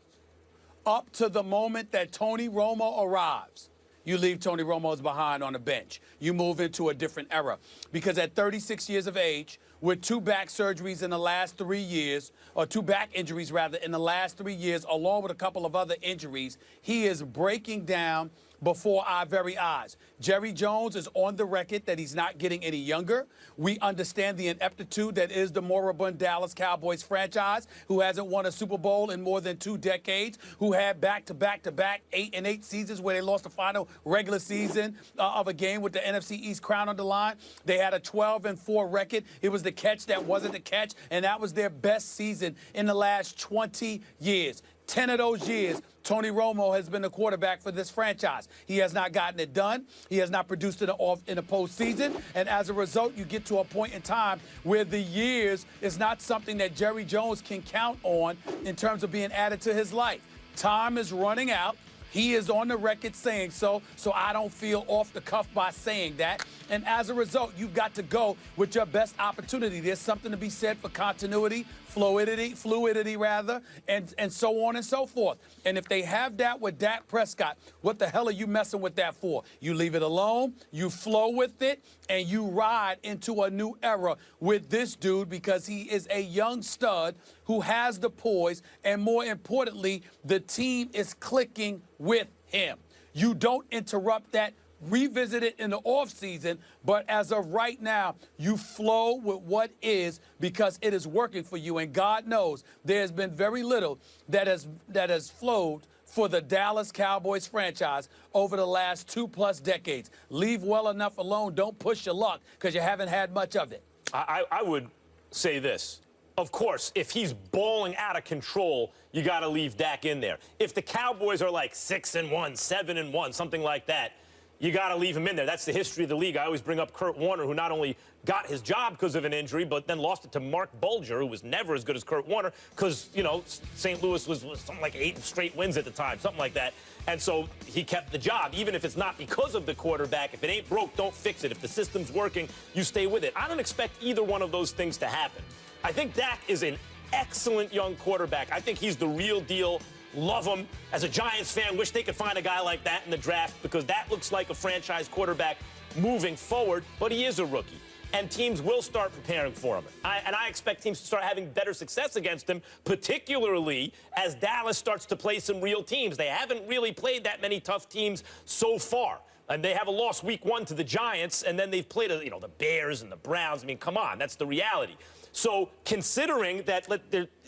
up to the moment that Tony Romo arrives, you leave Tony Romo's behind on the bench. You move into a different era. Because at 36 years of age, with 2 back surgeries in the last 3 years, or 2 back injuries rather, in the last 3 years, along with a couple of other injuries, he is breaking down before our very eyes. Jerry Jones is on the record that he's not getting any younger. We understand the ineptitude that is the moribund Dallas Cowboys franchise, who hasn't won a Super Bowl in more than 2 decades, who had back-to-back-to-back 8-8 seasons where they lost the final regular season of a game with the NFC East crown on the line. They had a 12-4 record. It was the catch that wasn't the catch, and that was their best season in the last 20 years. 10 of those years, Tony Romo has been the quarterback for this franchise. He has not gotten it done. He has not produced it in the postseason. And as a result, you get to a point in time where the years is not something that Jerry Jones can count on in terms of being added to his life. Time is running out. He is on the record saying so I don't feel off the cuff by saying that. And as a result, you've got to go with your best opportunity. There's something to be said for continuity, fluidity rather, and so on and so forth. And if they have that with Dak Prescott, what the hell are you messing with that for? You leave it alone, you flow with it, and you ride into a new era with this dude because he is a young stud who has the poise, and more importantly, the team is clicking with him. You don't interrupt that. Revisit it in the offseason, but as of right now, you flow with what is because it is working for you. And God knows there's been very little that has flowed for the Dallas Cowboys franchise over the last 2+ decades. Leave well enough alone. Don't push your luck because you haven't had much of it. I would say this. Of course, if he's balling out of control, you got to leave Dak in there. If the Cowboys are like 6-1, 7-1, something like that, you got to leave him in there. That's the history of the league. I always bring up Kurt Warner, who not only got his job because of an injury, but then lost it to Mark Bulger, who was never as good as Kurt Warner because, you know, St. Louis was something like 8 straight wins at the time, something like that. And so he kept the job, even if it's not because of the quarterback. If it ain't broke, don't fix it. If the system's working, you stay with it. I don't expect either one of those things to happen. I think Dak is an excellent young quarterback. I think he's the real deal. Love him. As a Giants fan, wish they could find a guy like that in the draft because that looks like a franchise quarterback moving forward, but he is a rookie. And teams will start preparing for him. And I expect teams to start having better success against him, particularly as Dallas starts to play some real teams. They haven't really played that many tough teams so far. And they have a loss week 1 to the Giants, and then they've played, you know, the Bears and the Browns. I mean, come on, that's the reality. So considering that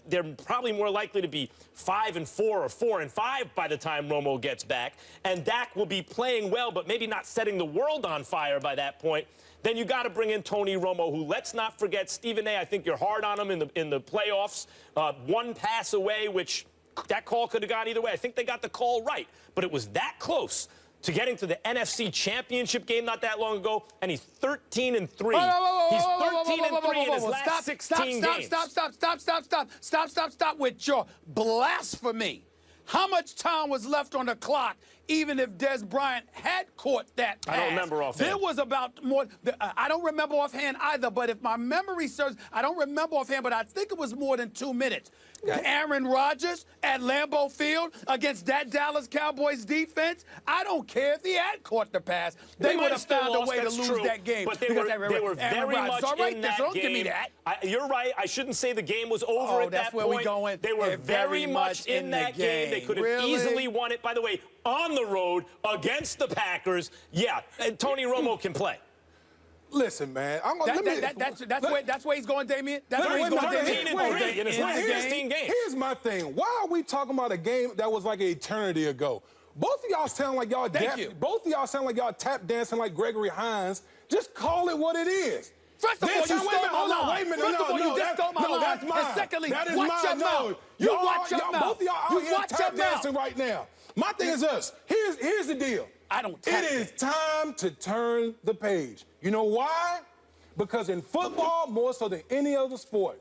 they're probably more likely to be 5-4 or 4-5 by the time Romo gets back, and Dak will be playing well, but maybe not setting the world on fire by that point, then you got to bring in Tony Romo, who, let's not forget, Stephen A., I think you're hard on him in the playoffs. 1 pass away, which that call could have gone either way. I think they got the call right, but it was that close to getting to the NFC Championship game not that long ago, and he's 13-3. He's 13-3 in his last 16 games. Stop with your blasphemy. How much time was left on the clock even if Des Bryant had caught that pass. I don't remember offhand. There was about more. I don't remember offhand either, but if my memory serves, I don't remember offhand, but I think it was more than 2 minutes. Aaron Rodgers at Lambeau Field against that Dallas Cowboys defense, I don't care if he had caught the pass. They would have found a way to lose that game. But they were very much in that don't game. Give me that. You're right. I shouldn't say the game was over at that point. That's where we're going. They were very much in that game. They could have easily won it. By the way, on the road against the Packers. Yeah, and Tony Romo can play. Listen, man. That's where he's going, Damien. That's where he's going, Damien. In his last 16 games. Here's my thing. Why are we talking about a game that was like an eternity ago? Both of y'all sound like y'all tap dancing like Gregory Hines. Just call it what it is. First of all, you stole my line. Wait a minute. First of all, you just stole my line. That's mine. And secondly, that is watch your mouth. You watch your mouth. Both of y'all out here tap dancing right now. My thing is this. Here's the deal. I don't tap It is time to turn the page. You know why? Because in football, more so than any other sport,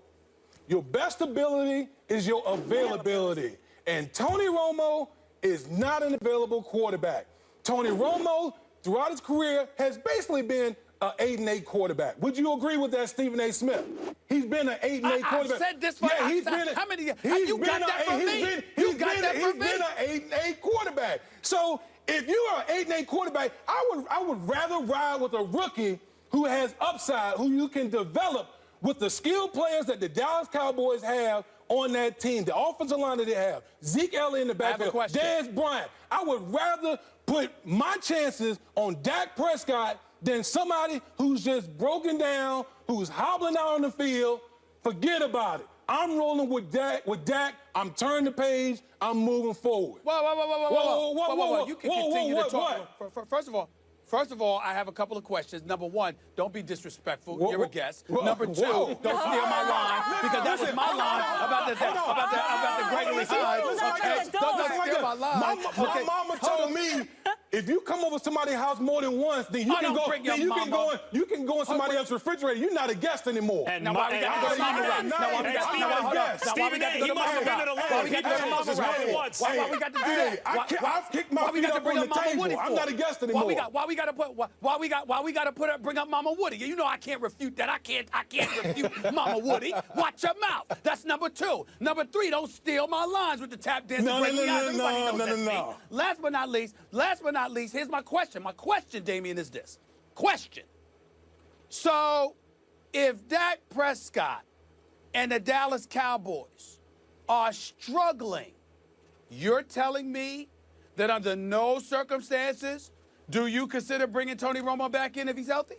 your best ability is your availability. And Tony Romo is not an available quarterback. Tony Romo, throughout his career, has basically been an 8-8 quarterback. Would you agree with that, Stephen A. Smith? He's been an 8-8 quarterback. I said this for how many years? You got that from me. You got that from me. He's been an 8-8 quarterback. So if you are an 8-8 quarterback, I would rather ride with a rookie who has upside, who you can develop with the skilled players that the Dallas Cowboys have on that team, the offensive line that they have, Zeke Elliott in the backfield, Dez Bryant. I would rather put my chances on Dak Prescott than somebody who's just broken down, who's hobbling out on the field. Forget about it. I'm rolling with Dak. I'm turning the page. I'm moving forward. Whoa. You can continue to talk. First of all, I have a couple of questions. Number one, don't be disrespectful. You're a guest. Number two, don't steal my line, because that was my line about the Gregory Hines. Don't steal my line. My mama told me, if you come over somebody's house more than once, then you can go in somebody else's refrigerator. You're not a guest anymore. And why we got to do that? I've kicked my feet up on the table. I'm not a guest anymore. Why we got to bring up Mama Woody? You know I can't refute that. I can't refute Mama Woody. Watch your mouth. That's number two. Number three, don't steal my lines with the tap dancing. No. Last but not least, here's my question. My question, Damien, is this. Question. So, if Dak Prescott and the Dallas Cowboys are struggling, you're telling me that under no circumstances do you consider bringing Tony Romo back in if he's healthy?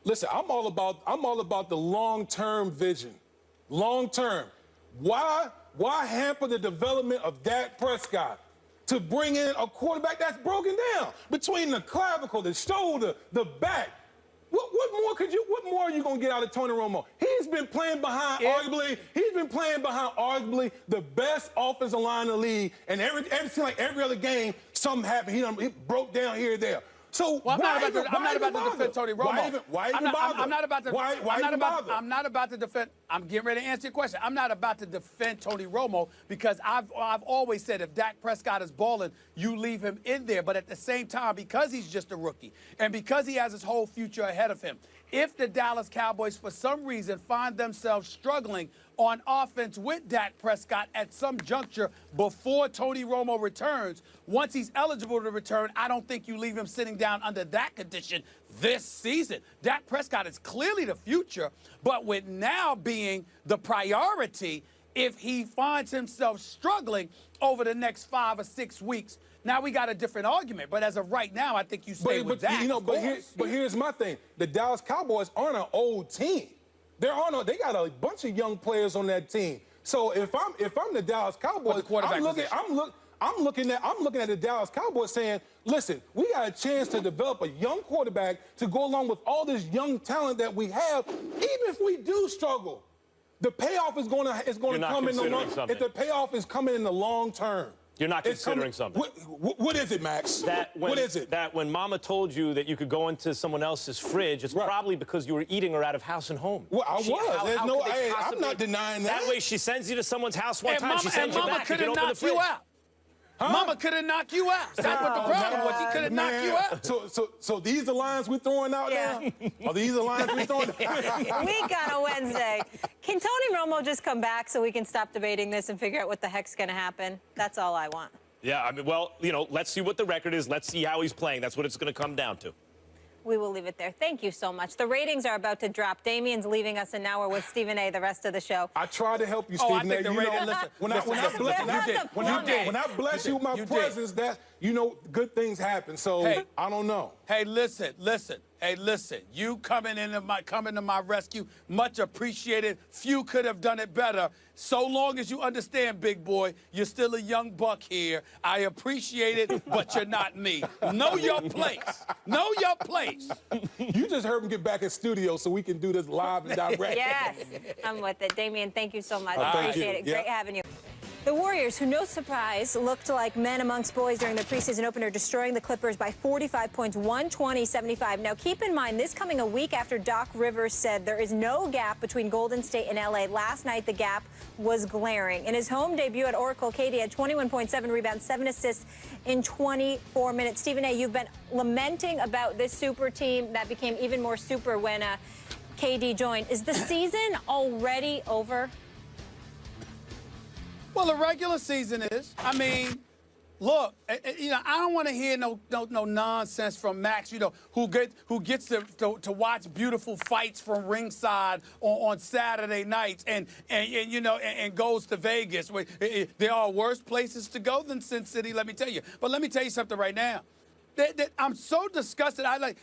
Listen, I'm all about the long-term vision. Long-term. Why hamper the development of Dak Prescott to bring in a quarterback that's broken down between the clavicle, the shoulder, the back? What more are you gonna get out of Tony Romo? He's been playing behind arguably the best offensive line in the league, and every other game something happened. He broke down here or there. So I'm not about to defend Tony Romo. Why even bother? I'm not about to. Why bother? I'm not about to defend. I'm getting ready to answer your question. I'm not about to defend Tony Romo because I've always said if Dak Prescott is balling, you leave him in there. But at the same time, because he's just a rookie and because he has his whole future ahead of him, if the Dallas Cowboys for some reason find themselves struggling on offense with Dak Prescott at some juncture before Tony Romo returns, once he's eligible to return, I don't think you leave him sitting down under that condition this season. Dak Prescott is clearly the future, but with now being the priority, if he finds himself struggling over the next 5 or 6 weeks, now we got a different argument. But as of right now, I think you stay with Dak. But here's my thing. The Dallas Cowboys aren't an old team. They got a bunch of young players on that team. So if I'm the Dallas Cowboys, I'm looking at the Dallas Cowboys saying, listen, we got a chance to develop a young quarterback to go along with all this young talent that we have. Even if we do struggle, the payoff is going to come in the long. If the payoff is coming in the long term. You're not considering something. What is it, Max? What is it? That when Mama told you that you could go into someone else's fridge, it's probably because you were eating her out of house and home. Well, I was. I'm not denying that. That way she sends you to someone's house one time. She sends you Mama back. could have knocked you out. Mama could have knocked you out. That's what the problem was. He could have knocked you out. So these the lines we're throwing out now? Are these the lines we're throwing out? Week on a Wednesday. Can Tony Romo just come back so we can stop debating this and figure out what the heck's going to happen? That's all I want. Yeah, I mean, well, let's see what the record is. Let's see how he's playing. That's what it's going to come down to. We will leave it there. Thank you so much. The ratings are about to drop. Damien's leaving us, and now we're with Stephen A. the rest of the show. I tried to help you, Oh, I Stephen think A. the rating, listen, When I bless you with my presence, that good things happen. So I don't know. Hey, listen. Hey, listen. You coming to my rescue, much appreciated. Few could have done it better. So long as you understand, big boy, you're still a young buck here. I appreciate it, but you're not me. Know your place. Know your place. You just heard him get back in studio so we can do this live and direct. Yes, I'm with it. Damien, thank you so much. Thank Appreciate it. you. Great having you. The Warriors, who, no surprise, looked like men amongst boys during their preseason opener, destroying the Clippers by 45 points, 120-75. Now, keep in mind, this coming a week after Doc Rivers said there is no gap between Golden State and L.A. Last night, the gap was glaring. In his home debut at Oracle, KD had 21.7 rebounds, 7 assists in 24 minutes. Stephen A., you've been lamenting about this super team that became even more super when KD joined. Is the season already over? Well, the regular season is. I mean, look, I don't want to hear no nonsense from Max, who gets to watch beautiful fights from ringside on Saturday nights and goes to Vegas. There are worse places to go than Sin City, let me tell you. But let me tell you something right now. I'm so disgusted. I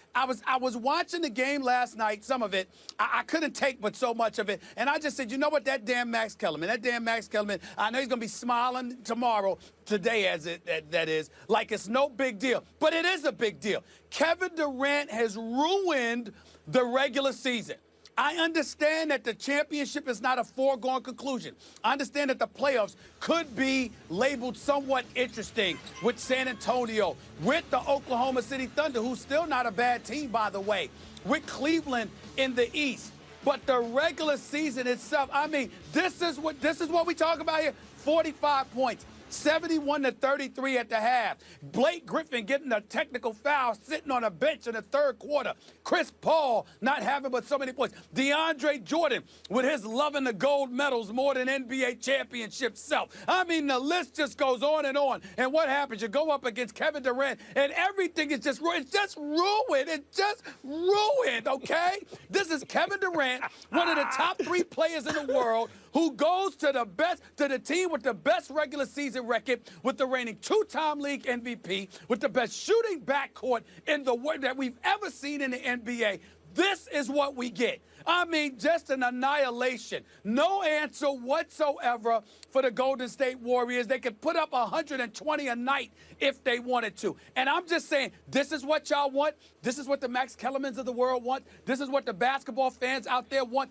was watching the game last night, some of it. I couldn't take but so much of it. And I just said, you know what, that damn Max Kellerman, I know he's going to be smiling today that is, like it's no big deal. But it is a big deal. Kevin Durant has ruined the regular season. I understand that the championship is not a foregone conclusion. I understand that the playoffs could be labeled somewhat interesting with San Antonio, with the Oklahoma City Thunder, who's still not a bad team, by the way, with Cleveland in the East. But the regular season itself, I mean, this is what we talk about here. 45 points. 71-33 at the half. Blake Griffin getting a technical foul, sitting on a bench in the third quarter. Chris Paul not having but so many points. DeAndre Jordan with his loving the gold medals more than NBA championship self. I mean, the list just goes on and on. And what happens? You go up against Kevin Durant, and everything is just ruined. It's just ruined. It's just ruined, okay? This is Kevin Durant, one of the top 3 players in the world, who goes to the team with the best regular season record, with the reigning 2-time league MVP, with the best shooting backcourt in the world that we've ever seen in the NBA. This is what we get. I mean, just an annihilation. No answer whatsoever for the Golden State Warriors. They could put up 120 a night if they wanted to. And I'm just saying, this is what y'all want. This is what the Max Kellermans of the world want. This is what the basketball fans out there want.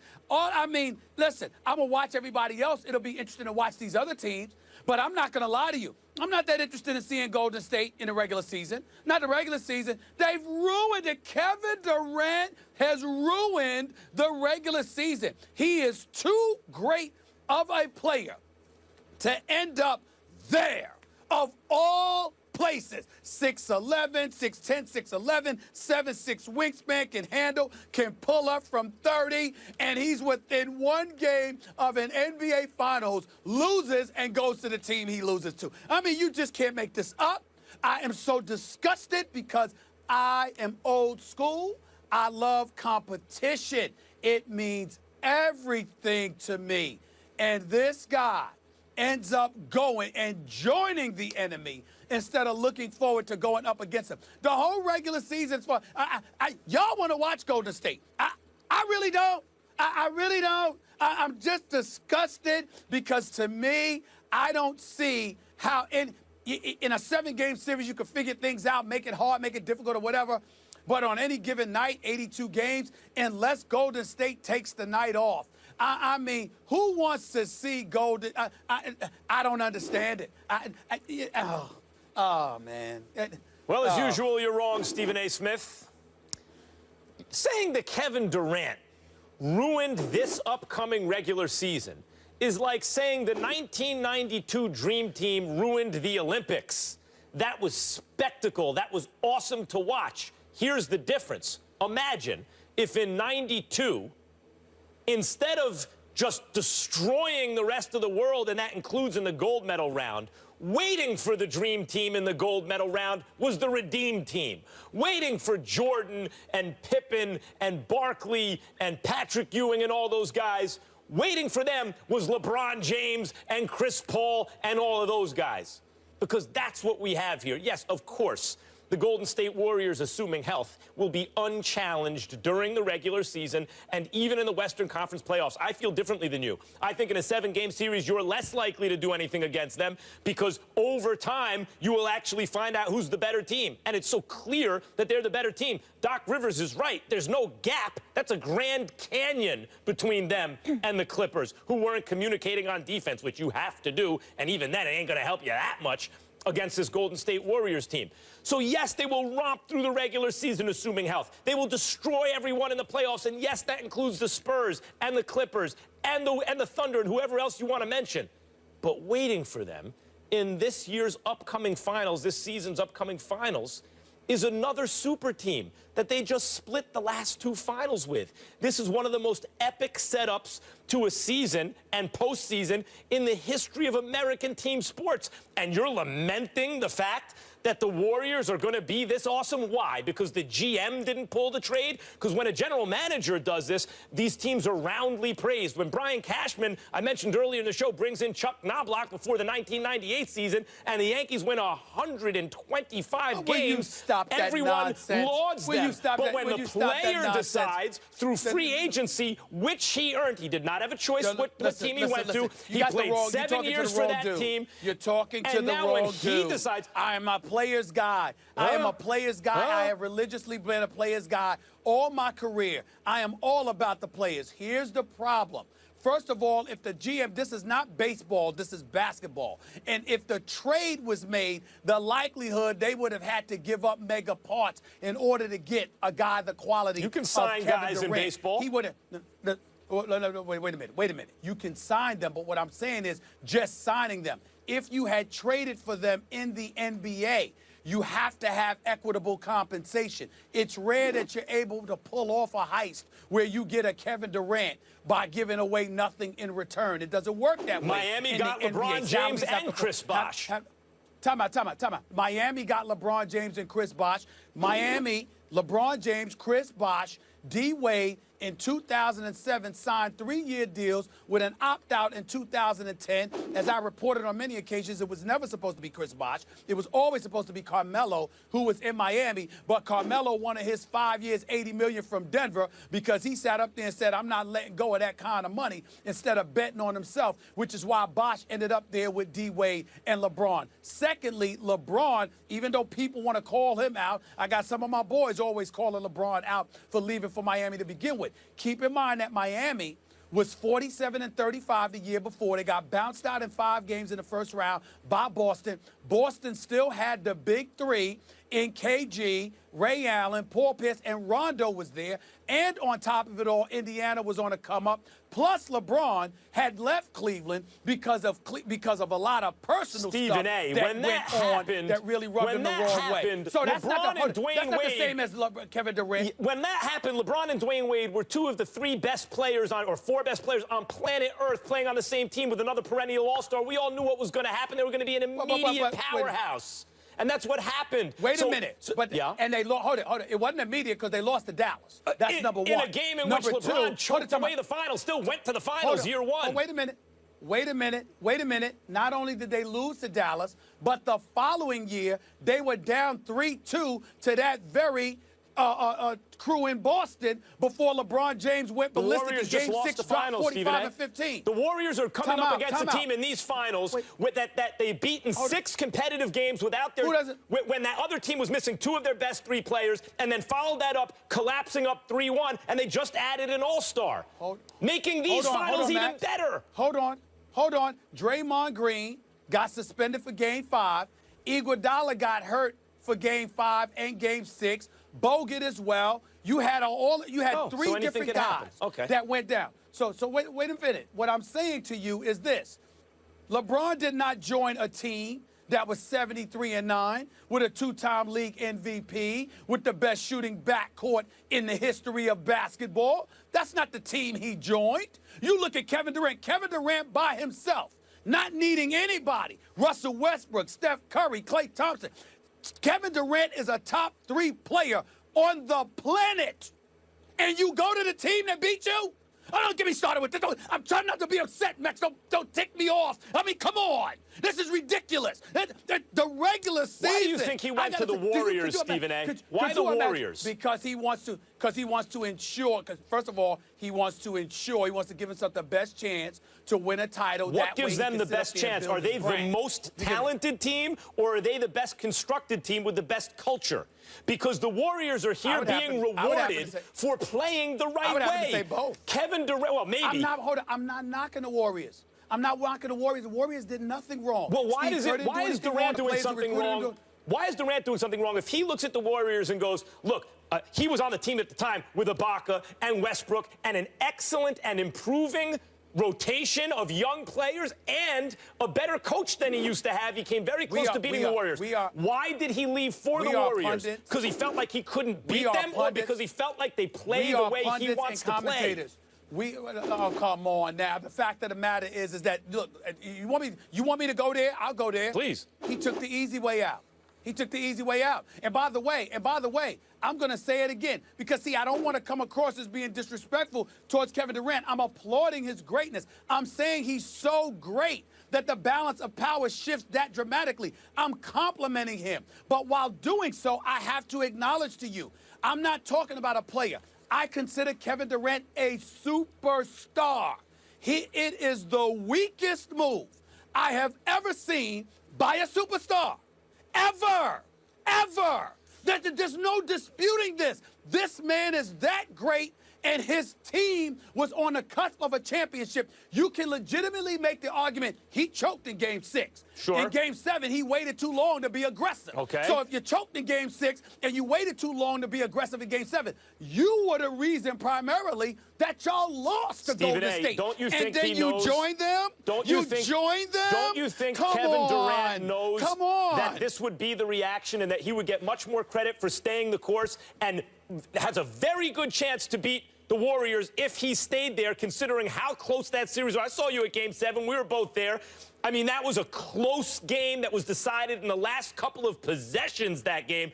Listen, I'm going to watch everybody else. It'll be interesting to watch these other teams. But I'm not going to lie to you. I'm not that interested in seeing Golden State in the regular season. Not the regular season. They've ruined it. Kevin Durant has ruined the regular season. He is too great of a player to end up there, of all places. 6'11", 6'10", 6'11", 7'6" wingspan, can handle, can pull up from 30, and he's within one game of an NBA Finals, loses and goes to the team he loses to. I mean, you just can't make this up. I am so disgusted because I am old school. I love competition. It means everything to me. And this guy ends up going and joining the enemy instead of looking forward to going up against them. The whole regular season's fun. Y'all want to watch Golden State. I really don't. I really don't. I'm just disgusted because, to me, I don't see how in a 7-game series you can figure things out, make it hard, make it difficult or whatever. But on any given night, 82 games, unless Golden State takes the night off, I mean, who wants to see Golden? I don't understand it. Oh, man. Well, as usual, you're wrong, Stephen A. Smith. Saying that Kevin Durant ruined this upcoming regular season is like saying the 1992 Dream Team ruined the Olympics. That was spectacle. That was awesome to watch. Here's the difference. Imagine if in 92, instead of just destroying the rest of the world, and that includes in the gold medal round, waiting for the Dream Team in the gold medal round was the Redeemed Team. Waiting for Jordan and Pippen and Barkley and Patrick Ewing and all those guys, waiting for them was LeBron James and Chris Paul and all of those guys. Because that's what we have here. Yes, of course, the Golden State Warriors, assuming health, will be unchallenged during the regular season and even in the Western Conference playoffs. I feel differently than you. I think in a 7-game series, you're less likely to do anything against them because over time, you will actually find out who's the better team. And it's so clear that they're the better team. Doc Rivers is right. There's no gap. That's a Grand Canyon between them and the Clippers, who weren't communicating on defense, which you have to do. And even then, it ain't going to help you that much against this Golden State Warriors team. So, yes, they will romp through the regular season, assuming health. They will destroy everyone in the playoffs, and, yes, that includes the Spurs and the Clippers and the Thunder and whoever else you want to mention. But waiting for them in this year's upcoming finals, this season's upcoming finals, is another super team that they just split the last 2 finals with. This is one of the most epic setups to a season and postseason in the history of American team sports. And you're lamenting the fact that the Warriors are going to be this awesome? Why? Because the GM didn't pull the trade? Because when a general manager does this, these teams are roundly praised. When Brian Cashman, I mentioned earlier in the show, brings in Chuck Knobloch before the 1998 season, and the Yankees win 125 games, everyone lauds them. But when the player decides through free agency, which he earned, he did not have a choice what team he went to. He played 7 years for that team. You're talking to the wrong dude. And now when he decides, I am a player's guy. I am a player's guy. I have religiously been a player's guy all my career. I am all about the players. Here's the problem. First of all, if the GM, this is not baseball, this is basketball. And if the trade was made, the likelihood they would have had to give up mega parts in order to get a guy the quality you can sign of Kevin guys Durant. in baseball. He would have. No, wait a minute. You can sign them, but what I'm saying is just signing them. If you had traded for them in the NBA, you have to have equitable compensation. It's rare that you're able to pull off a heist where you get a Kevin Durant by giving away nothing in return. It doesn't work that way. Miami got LeBron James and Chris Bosh. Time out. Miami got LeBron James and Chris Bosh. Miami, LeBron James, Chris Bosh, D. Wade, in 2007 signed 3-year deals with an opt-out in 2010. As I reported on many occasions, it was never supposed to be Chris Bosh. It was always supposed to be Carmelo, who was in Miami. But Carmelo wanted his 5 years, $80 million from Denver because he sat up there and said, I'm not letting go of that kind of money instead of betting on himself, which is why Bosh ended up there with D. Wade and LeBron. Secondly, LeBron, even though people want to call him out, I got some of my boys always calling LeBron out for leaving for Miami to begin with. Keep in mind that Miami was 47-35 the year before. They got bounced out in 5 games in the first round by Boston. Boston still had the big 3 in KG, Ray Allen, Paul Pierce, and Rondo was there. And on top of it all, Indiana was on a come-up. Plus, LeBron had left Cleveland because of a lot of personal stuff that went on that really rubbed him the wrong way. So that's not the same as Kevin Durant. When that happened, LeBron and Dwayne Wade were 2 of the 3 best players or 4 best players on planet Earth playing on the same team with another perennial all-star. We all knew what was going to happen. They were going to be an immediate powerhouse. And that's what happened. Wait a minute. And they hold it. It wasn't immediate because they lost to Dallas. That's number 1. In a game in which LeBron choked away the finals, still went to the finals year 1. Oh, wait a minute. Not only did they lose to Dallas, but the following year, they were down 3-2 to that very crew in Boston before LeBron James went ballistic in Game 6, dropped 45-15. The Warriors are coming up against a team in these finals that they've beaten 6 competitive games without their when that other team was missing 2 of their best 3 players, and then followed that up, collapsing up 3-1, and they just added an all-star, making these finals even better. Hold on. Draymond Green got suspended for Game 5. Iguodala got hurt for Game 5 and Game 6. Bogut as well. You had 3 different guys that went down. wait a minute. What I'm saying to you is this. LeBron did not join a team that was 73-9 with a two-time league MVP, with the best shooting backcourt in the history of basketball. That's not the team he joined. You look at Kevin Durant. Kevin Durant by himself, not needing anybody. Russell Westbrook, Steph Curry, Klay Thompson. Kevin Durant is a top 3 player on the planet. And you go to the team that beat you? Oh, don't get me started with this. I'm trying not to be upset, Max. Don't tick me off. I mean, come on. This is ridiculous. The regular season. Why do you think he went to the Warriors, Stephen A? Why the Warriors? Because he wants to ensure. Because first of all, he wants to give himself the best chance to win a title. What gives them the best chance? Are they the most talented team, or are they the best constructed team with the best culture? Because the Warriors are here being rewarded for playing the right way. I would have to say both. Kevin Durant, well, maybe. I'm not knocking the Warriors. I'm not knocking the Warriors. The Warriors did nothing wrong. Well, why is Durant doing something wrong? Why is Durant doing something wrong if he looks at the Warriors and goes, look, he was on the team at the time with Ibaka and Westbrook and an excellent and improving rotation of young players and a better coach than he used to have. He came very close to beating the Warriors. Why did he leave for the Warriors? Because he felt like he couldn't beat them, or because he felt like they play the way he wants to play? Oh, come on now. The fact of the matter is that, look, you want me to go there? I'll go there. Please. He took the easy way out. He took the easy way out. And by the way, I'm going to say it again because, see, I don't want to come across as being disrespectful towards Kevin Durant. I'm applauding his greatness. I'm saying he's so great that the balance of power shifts that dramatically. I'm complimenting him. But while doing so, I have to acknowledge to you, I'm not talking about a player. I consider Kevin Durant a superstar. It is the weakest move I have ever seen by a superstar. Ever. There's no disputing this. This man is that great, and his team was on the cusp of a championship. You can legitimately make the argument he choked in Game 6. Sure. In Game 7, he waited too long to be aggressive. Okay. So if you choked in Game 6 and you waited too long to be aggressive in Game 7, you were the reason primarily that y'all lost to Golden State. Don't you think and then he you knows, joined them? Don't you think Kevin Durant knows that this would be the reaction and that he would get much more credit for staying the course and has a very good chance to beat the Warriors if he stayed there, considering how close that series was? I saw you at Game 7. We were both there. I mean, that was a close game that was decided in the last couple of possessions that game.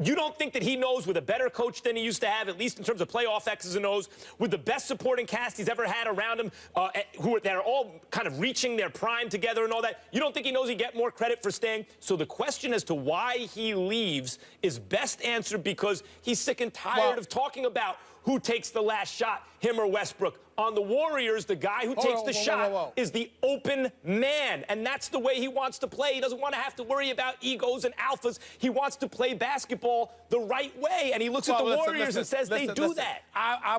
You don't think that he knows, with a better coach than he used to have, at least in terms of playoff X's and O's, with the best supporting cast he's ever had around him, that are all kind of reaching their prime together and all that, you don't think he knows he'd get more credit for staying? So the question as to why he leaves is best answered because he's sick and tired of talking about who takes the last shot, him or Westbrook. On the Warriors, the guy who takes the shot is the open man, and that's the way he wants to play. He doesn't want to have to worry about egos and alphas. He wants to play basketball the right way, and he looks at the Warriors and says they do that. I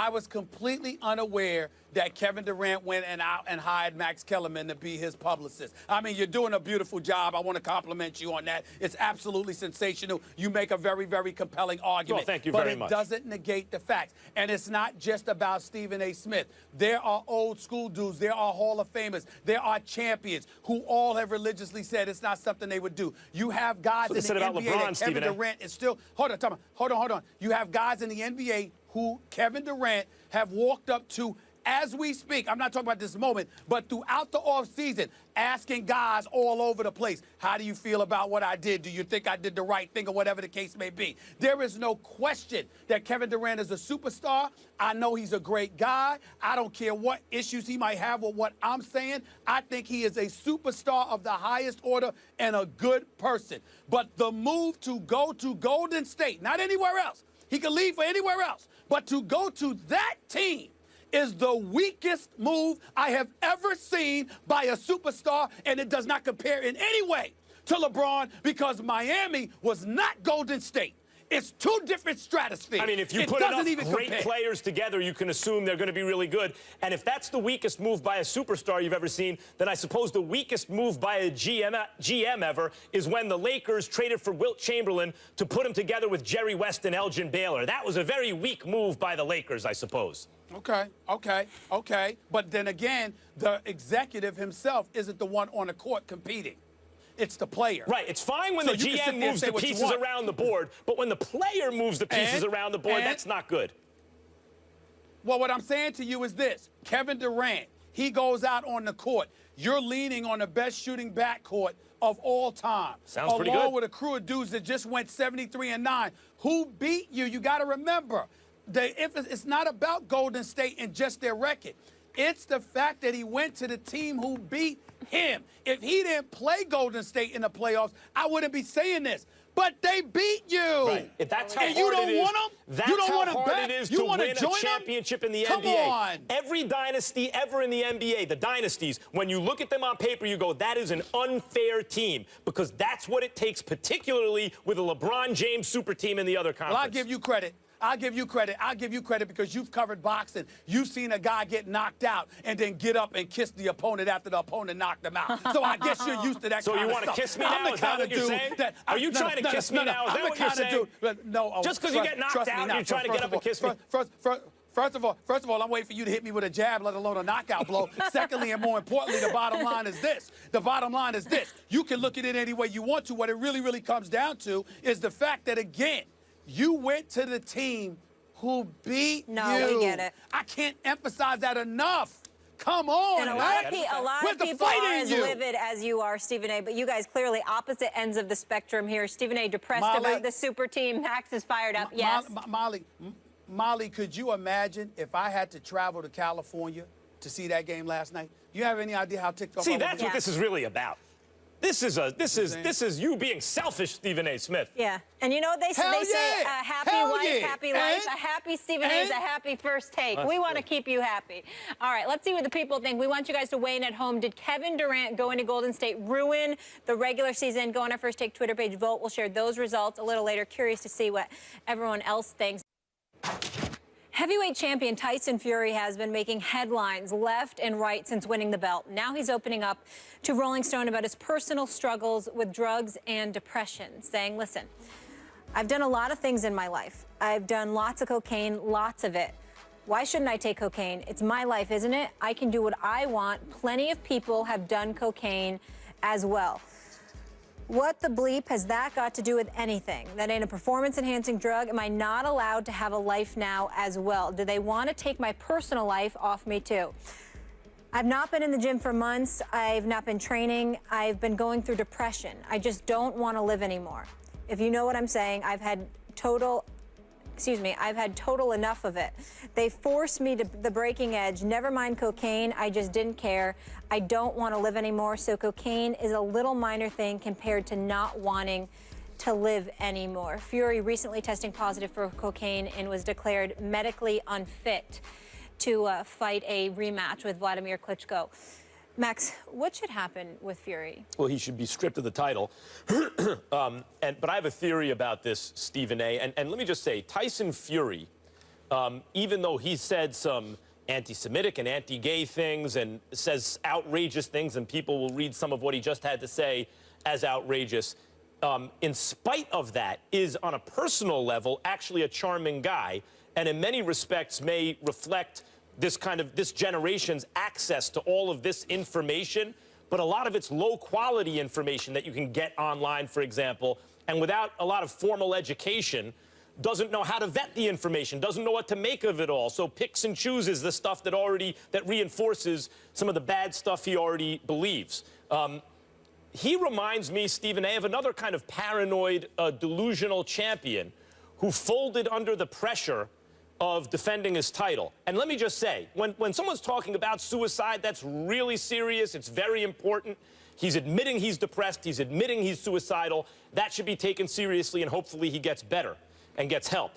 was completely unaware that Kevin Durant went and hired Max Kellerman to be his publicist. I mean, you're doing a beautiful job. I want to compliment you on that. It's absolutely sensational. You make a very, very compelling argument. Well, thank you very much. But it doesn't negate the facts. And it's not just about Stephen A. Smith. There are old school dudes. There are Hall of Famers. There are champions who all have religiously said it's not something they would do. You have guys in the NBA that Kevin Durant is still... Hold on. You have guys in the NBA who Kevin Durant have walked up to as we speak. I'm not talking about this moment, but throughout the offseason, asking guys all over the place, how do you feel about what I did? Do you think I did the right thing, or whatever the case may be? There is no question that Kevin Durant is a superstar. I know he's a great guy. I don't care what issues he might have with what I'm saying. I think he is a superstar of the highest order and a good person. But the move to go to Golden State, not anywhere else. He could leave for anywhere else. But to go to that team is the weakest move I have ever seen by a superstar, and it does not compare in any way to LeBron, because Miami was not Golden State. It's two different stratospheres. I mean, if you put enough great players together, you can assume they're going to be really good. And if that's the weakest move by a superstar you've ever seen, then I suppose the weakest move by a GM ever is when the Lakers traded for Wilt Chamberlain to put him together with Jerry West and Elgin Baylor. That was a very weak move by the Lakers, I suppose. Okay. But then again, the executive himself isn't the one on the court competing. It's the player. Right. It's fine when the GM moves the pieces around the board, but when the player moves the pieces around the board, that's not good. Well, what I'm saying to you is this. Kevin Durant, he goes out on the court. You're leaning on the best shooting backcourt of all time. Sounds pretty good. Along with a crew of dudes that just went 73-9. Who beat you? You got to remember, it's not about Golden State and just their record. It's the fact that he went to the team who beat him. If he didn't play Golden State in the playoffs, I wouldn't be saying this. But they beat you. Right. If that's how and hard you don't it is, want them? that's you don't how want them hard back? it is you to want win a join championship in the Come NBA. On. Every dynasty ever in the NBA, the dynasties, when you look at them on paper, you go, that is an unfair team, because that's what it takes, particularly with a LeBron James super team in the other conference. Well, I'll give you credit. I'll give you credit because you've covered boxing. You've seen a guy get knocked out and then get up and kiss the opponent after the opponent knocked him out. So I guess you're used to that kind of stuff. So you want to kiss me now? Is that what you're saying? Are you trying to kiss me now? Is that what you're saying? No. Just because you get knocked out, you're trying to get up and kiss me? First of all, I'm waiting for you to hit me with a jab, let alone a knockout blow. Secondly, and more importantly, the bottom line is this. You can look at it any way you want to. What it really, really comes down to is the fact that, again, you went to the team who beat you. No, we get it. I can't emphasize that enough. Come on, and a lot of people are as livid as you are, Stephen A., but you guys clearly opposite ends of the spectrum here. Stephen A. depressed about the super team. Max is fired up. Yes. Molly, could you imagine if I had to travel to California to see that game last night? You have any idea how ticked off I would be? See, that's what this is really about. This is you being selfish, Stephen A. Smith. Yeah, and you know what they say? They say a happy wife, happy life. A happy Stephen A. is a happy first take. We want to keep you happy. All right, let's see what the people think. We want you guys to weigh in at home. Did Kevin Durant going to Golden State ruin the regular season? Go on our First Take Twitter page, vote. We'll share those results a little later. Curious to see what everyone else thinks. Heavyweight champion Tyson Fury has been making headlines left and right since winning the belt. Now he's opening up to Rolling Stone about his personal struggles with drugs and depression, saying, listen, I've done a lot of things in my life. I've done lots of cocaine, lots of it. Why shouldn't I take cocaine? It's my life, isn't it? I can do what I want. Plenty of people have done cocaine as well. What the bleep has that got to do with anything? That ain't a performance-enhancing drug. Am I not allowed to have a life now as well? Do they want to take my personal life off me too? I've not been in the gym for months. I've not been training. I've been going through depression. I just don't want to live anymore. If you know what I'm saying, I've had total enough of it. They forced me to the breaking edge. Never mind cocaine, I just didn't care. I don't want to live anymore, so cocaine is a little minor thing compared to not wanting to live anymore. Fury recently testing positive for cocaine and was declared medically unfit to fight a rematch with Vladimir Klitschko. Max, what should happen with Fury? Well, he should be stripped of the title. But I have a theory about this, Stephen A. And let me just say, Tyson Fury, even though he said some anti-Semitic and anti-gay things and says outrageous things, and people will read some of what he just had to say as outrageous, in spite of that, is on a personal level actually a charming guy, and in many respects may reflect this generation's access to all of this information, but a lot of it's low-quality information that you can get online, for example, and without a lot of formal education, doesn't know how to vet the information, doesn't know what to make of it all, so picks and chooses the stuff that reinforces some of the bad stuff he already believes. He reminds me, Stephen A., of another kind of paranoid, delusional champion who folded under the pressure of defending his title. And let me just say, when someone's talking about suicide, that's really serious. It's very important. He's admitting he's depressed. He's admitting he's suicidal. That should be taken seriously, and hopefully he gets better and gets help.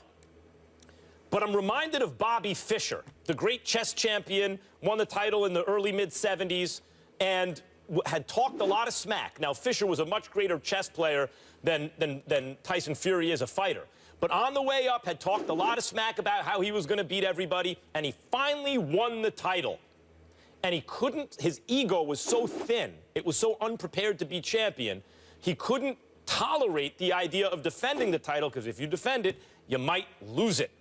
But I'm reminded of Bobby Fischer, the great chess champion, won the title in the early mid-'70s, and had talked a lot of smack. Now, Fischer was a much greater chess player than Tyson Fury is a fighter. but on the way up had talked a lot of smack about how he was going to beat everybody, and he finally won the title. And he couldn't, his ego was so thin, it was so unprepared to be champion, he couldn't tolerate the idea of defending the title, because if you defend it, you might lose it.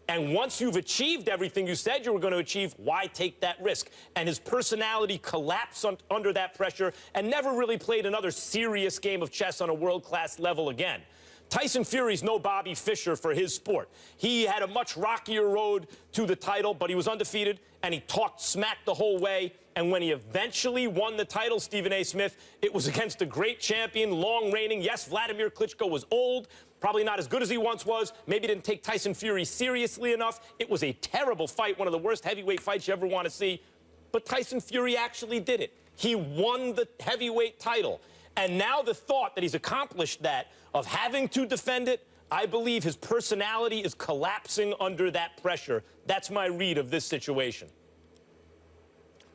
And once you've achieved everything you said you were going to achieve, why take that risk? And his personality collapsed under that pressure and never really played another serious game of chess on a world-class level again. Tyson Fury's no Bobby Fischer for his sport. He had a much rockier road to the title, but he was undefeated, and he talked smack the whole way. And when he eventually won the title, Stephen A. Smith, it was against a great champion, long reigning. Yes, Vladimir Klitschko was old, probably not as good as he once was, maybe didn't take Tyson Fury seriously enough. It was a terrible fight, one of the worst heavyweight fights you ever want to see. But Tyson Fury actually did it. He won the heavyweight title. And now the thought that he's accomplished that, of having to defend it, I believe his personality is collapsing under that pressure. That's my read of this situation.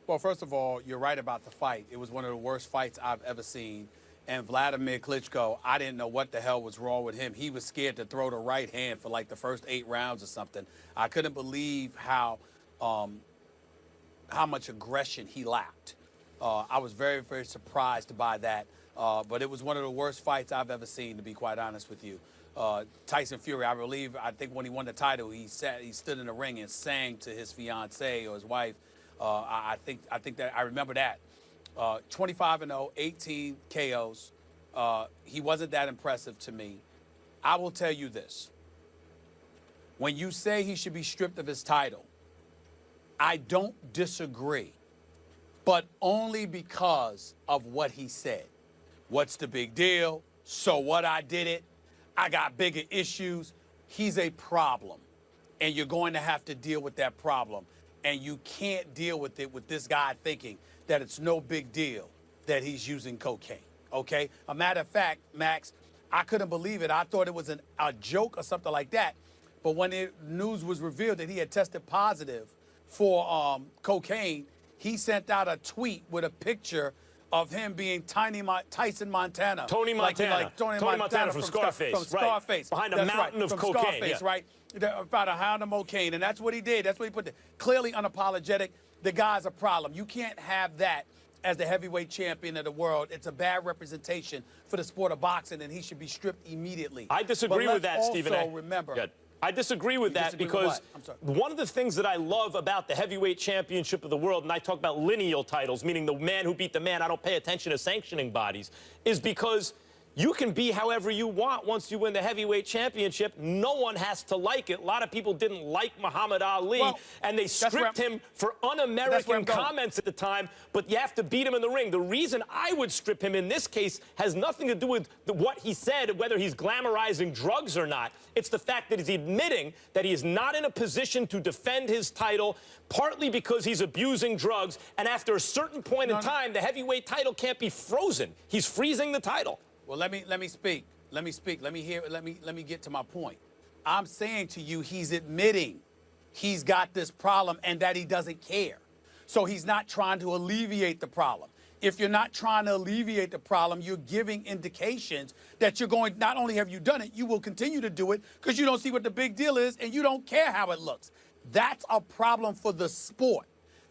Well, first of all, you're right about the fight. It was one of the worst fights I've ever seen. And Vladimir Klitschko, I didn't know what the hell was wrong with him. He was scared to throw the right hand for like the first 8 rounds or something. I couldn't believe how much aggression he lacked. I was very, very surprised by that. But it was one of the worst fights I've ever seen, to be quite honest with you. Tyson Fury, I think when he won the title, he stood in the ring and sang to his fiancée or his wife. I think that I remember that. 25-0, 18 KOs. He wasn't that impressive to me. I will tell you this. When you say he should be stripped of his title, I don't disagree, but only because of what he said. What's the big deal? So what, I did it. I got bigger issues. He's a problem, and you're going to have to deal with that problem. And you can't deal with it with this guy thinking that it's no big deal that he's using cocaine, okay? A matter of fact, Max, I couldn't believe it. I thought it was a joke or something like that. But when the news was revealed that he had tested positive for cocaine, he sent out a tweet with a picture of him being Tyson Montana. Tony Montana. Like Tony Montana from Scarface. From Scarface. Right. Behind a mountain of cocaine. Scarface, yeah. right? About a pound of cocaine. And that's what he did. That's what he put there. Clearly unapologetic. The guy's a problem. You can't have that as the heavyweight champion of the world. It's a bad representation for the sport of boxing, and he should be stripped immediately. I disagree with that, Stephen A. Remember. Good. I disagree with that because one of the things that I love about the heavyweight championship of the world, and I talk about lineal titles, meaning the man who beat the man, I don't pay attention to sanctioning bodies, is because you can be however you want once you win the heavyweight championship. No one has to like it. A lot of people didn't like Muhammad Ali, and they stripped him for un-American comments at the time, but you have to beat him in the ring. The reason I would strip him in this case has nothing to do with what he said, whether he's glamorizing drugs or not. It's the fact that he's admitting that he is not in a position to defend his title, partly because he's abusing drugs, and after a certain point in time, the heavyweight title can't be frozen. He's freezing the title. Well, let me speak. Let me get to my point. I'm saying to you, he's admitting he's got this problem and that he doesn't care. So he's not trying to alleviate the problem. If you're not trying to alleviate the problem, you're giving indications that you're going, not only have you done it, you will continue to do it because you don't see what the big deal is and you don't care how it looks. That's a problem for the sport.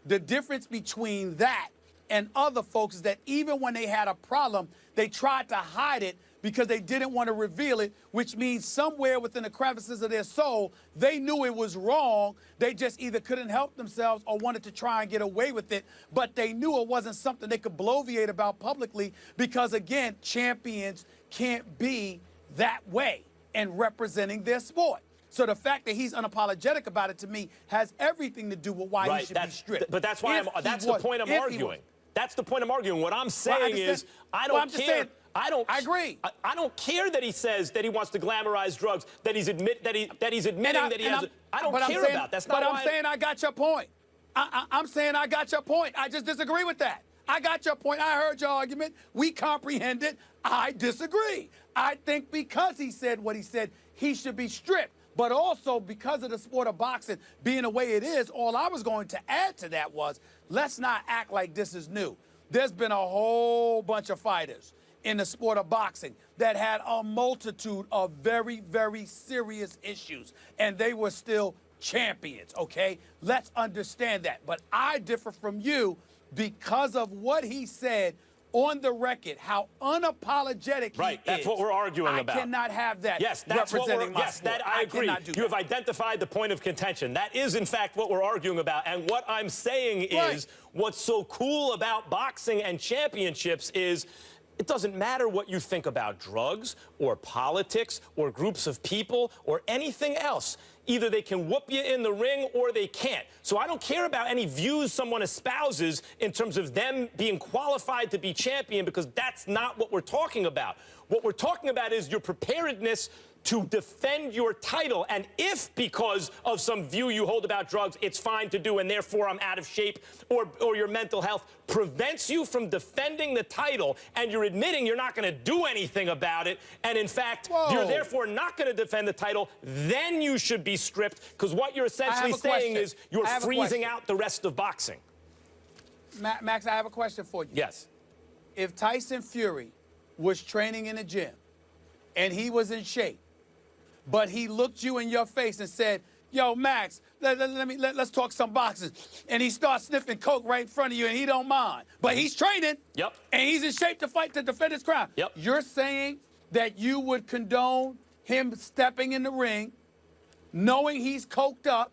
The difference between that and other folks is that even when they had a problem, they tried to hide it because they didn't want to reveal it, which means somewhere within the crevices of their soul, they knew it was wrong. They just either couldn't help themselves or wanted to try and get away with it, but they knew it wasn't something they could bloviate about publicly because, again, champions can't be that way in representing their sport. So the fact that he's unapologetic about it, to me, has everything to do with why he should be stripped. But that's why that's the point I'm arguing. That's the point I'm arguing. What I'm saying is, I don't care. I agree. I don't care that he says that he wants to glamorize drugs, that he's admitting that he has. I don't care about that. That's not. But I'm saying I got your point. I'm saying I got your point. I just disagree with that. I got your point. I heard your argument. We comprehend it. I disagree. I think because he said what he said, he should be stripped. But also because of the sport of boxing being the way it is, all I was going to add to that was, let's not act like this is new. There's been a whole bunch of fighters in the sport of boxing that had a multitude of very, very serious issues, and they were still champions, okay? Let's understand that. But I differ from you because of what he said on the record, how unapologetic right, he that's is. what we're arguing about. I cannot have that. Yes, that's what representing my yes, sport. that I agree. cannot do You have that. identified the point of contention. That is, in fact, what we're arguing about. And what I'm saying is, what's so cool about boxing and championships is it doesn't matter what you think about drugs or politics or groups of people or anything else. Either they can whoop you in the ring or they can't. So I don't care about any views someone espouses in terms of them being qualified to be champion, because that's not what we're talking about. What we're talking about is your preparedness to defend your title. And if, because of some view you hold about drugs, it's fine to do and therefore I'm out of shape, or your mental health prevents you from defending the title, and you're admitting you're not going to do anything about it, and in fact, you're therefore not going to defend the title, then you should be stripped, because what you're essentially saying is you're freezing out the rest of boxing. Max, I have a question for you. Yes. If Tyson Fury was training in a gym and he was in shape, but he looked you in your face and said, yo, Max, let's talk some boxing. And he starts sniffing coke right in front of you and he don't mind. But he's training. Yep. And he's in shape to fight to defend his crown. Yep. You're saying that you would condone him stepping in the ring, knowing he's coked up,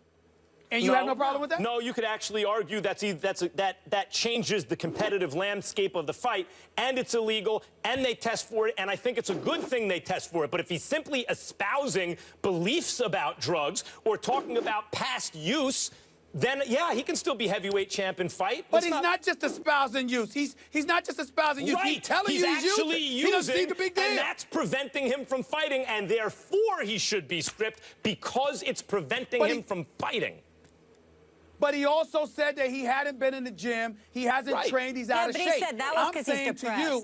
and you have no problem with that? No, you could actually argue that changes the competitive landscape of the fight, and it's illegal, and they test for it, and I think it's a good thing they test for it. But if he's simply espousing beliefs about drugs or talking about past use, then, yeah, he can still be heavyweight champ and fight. But he's not just espousing use. He's not just espousing use. Right. He's telling you he's actually using. He doesn't see the big deal. And that's preventing him from fighting, and therefore he should be stripped because it's preventing him from fighting. But he also said that he hadn't been in the gym. He hasn't trained. He's out of shape. Yeah, but he said that was because he's depressed. To you,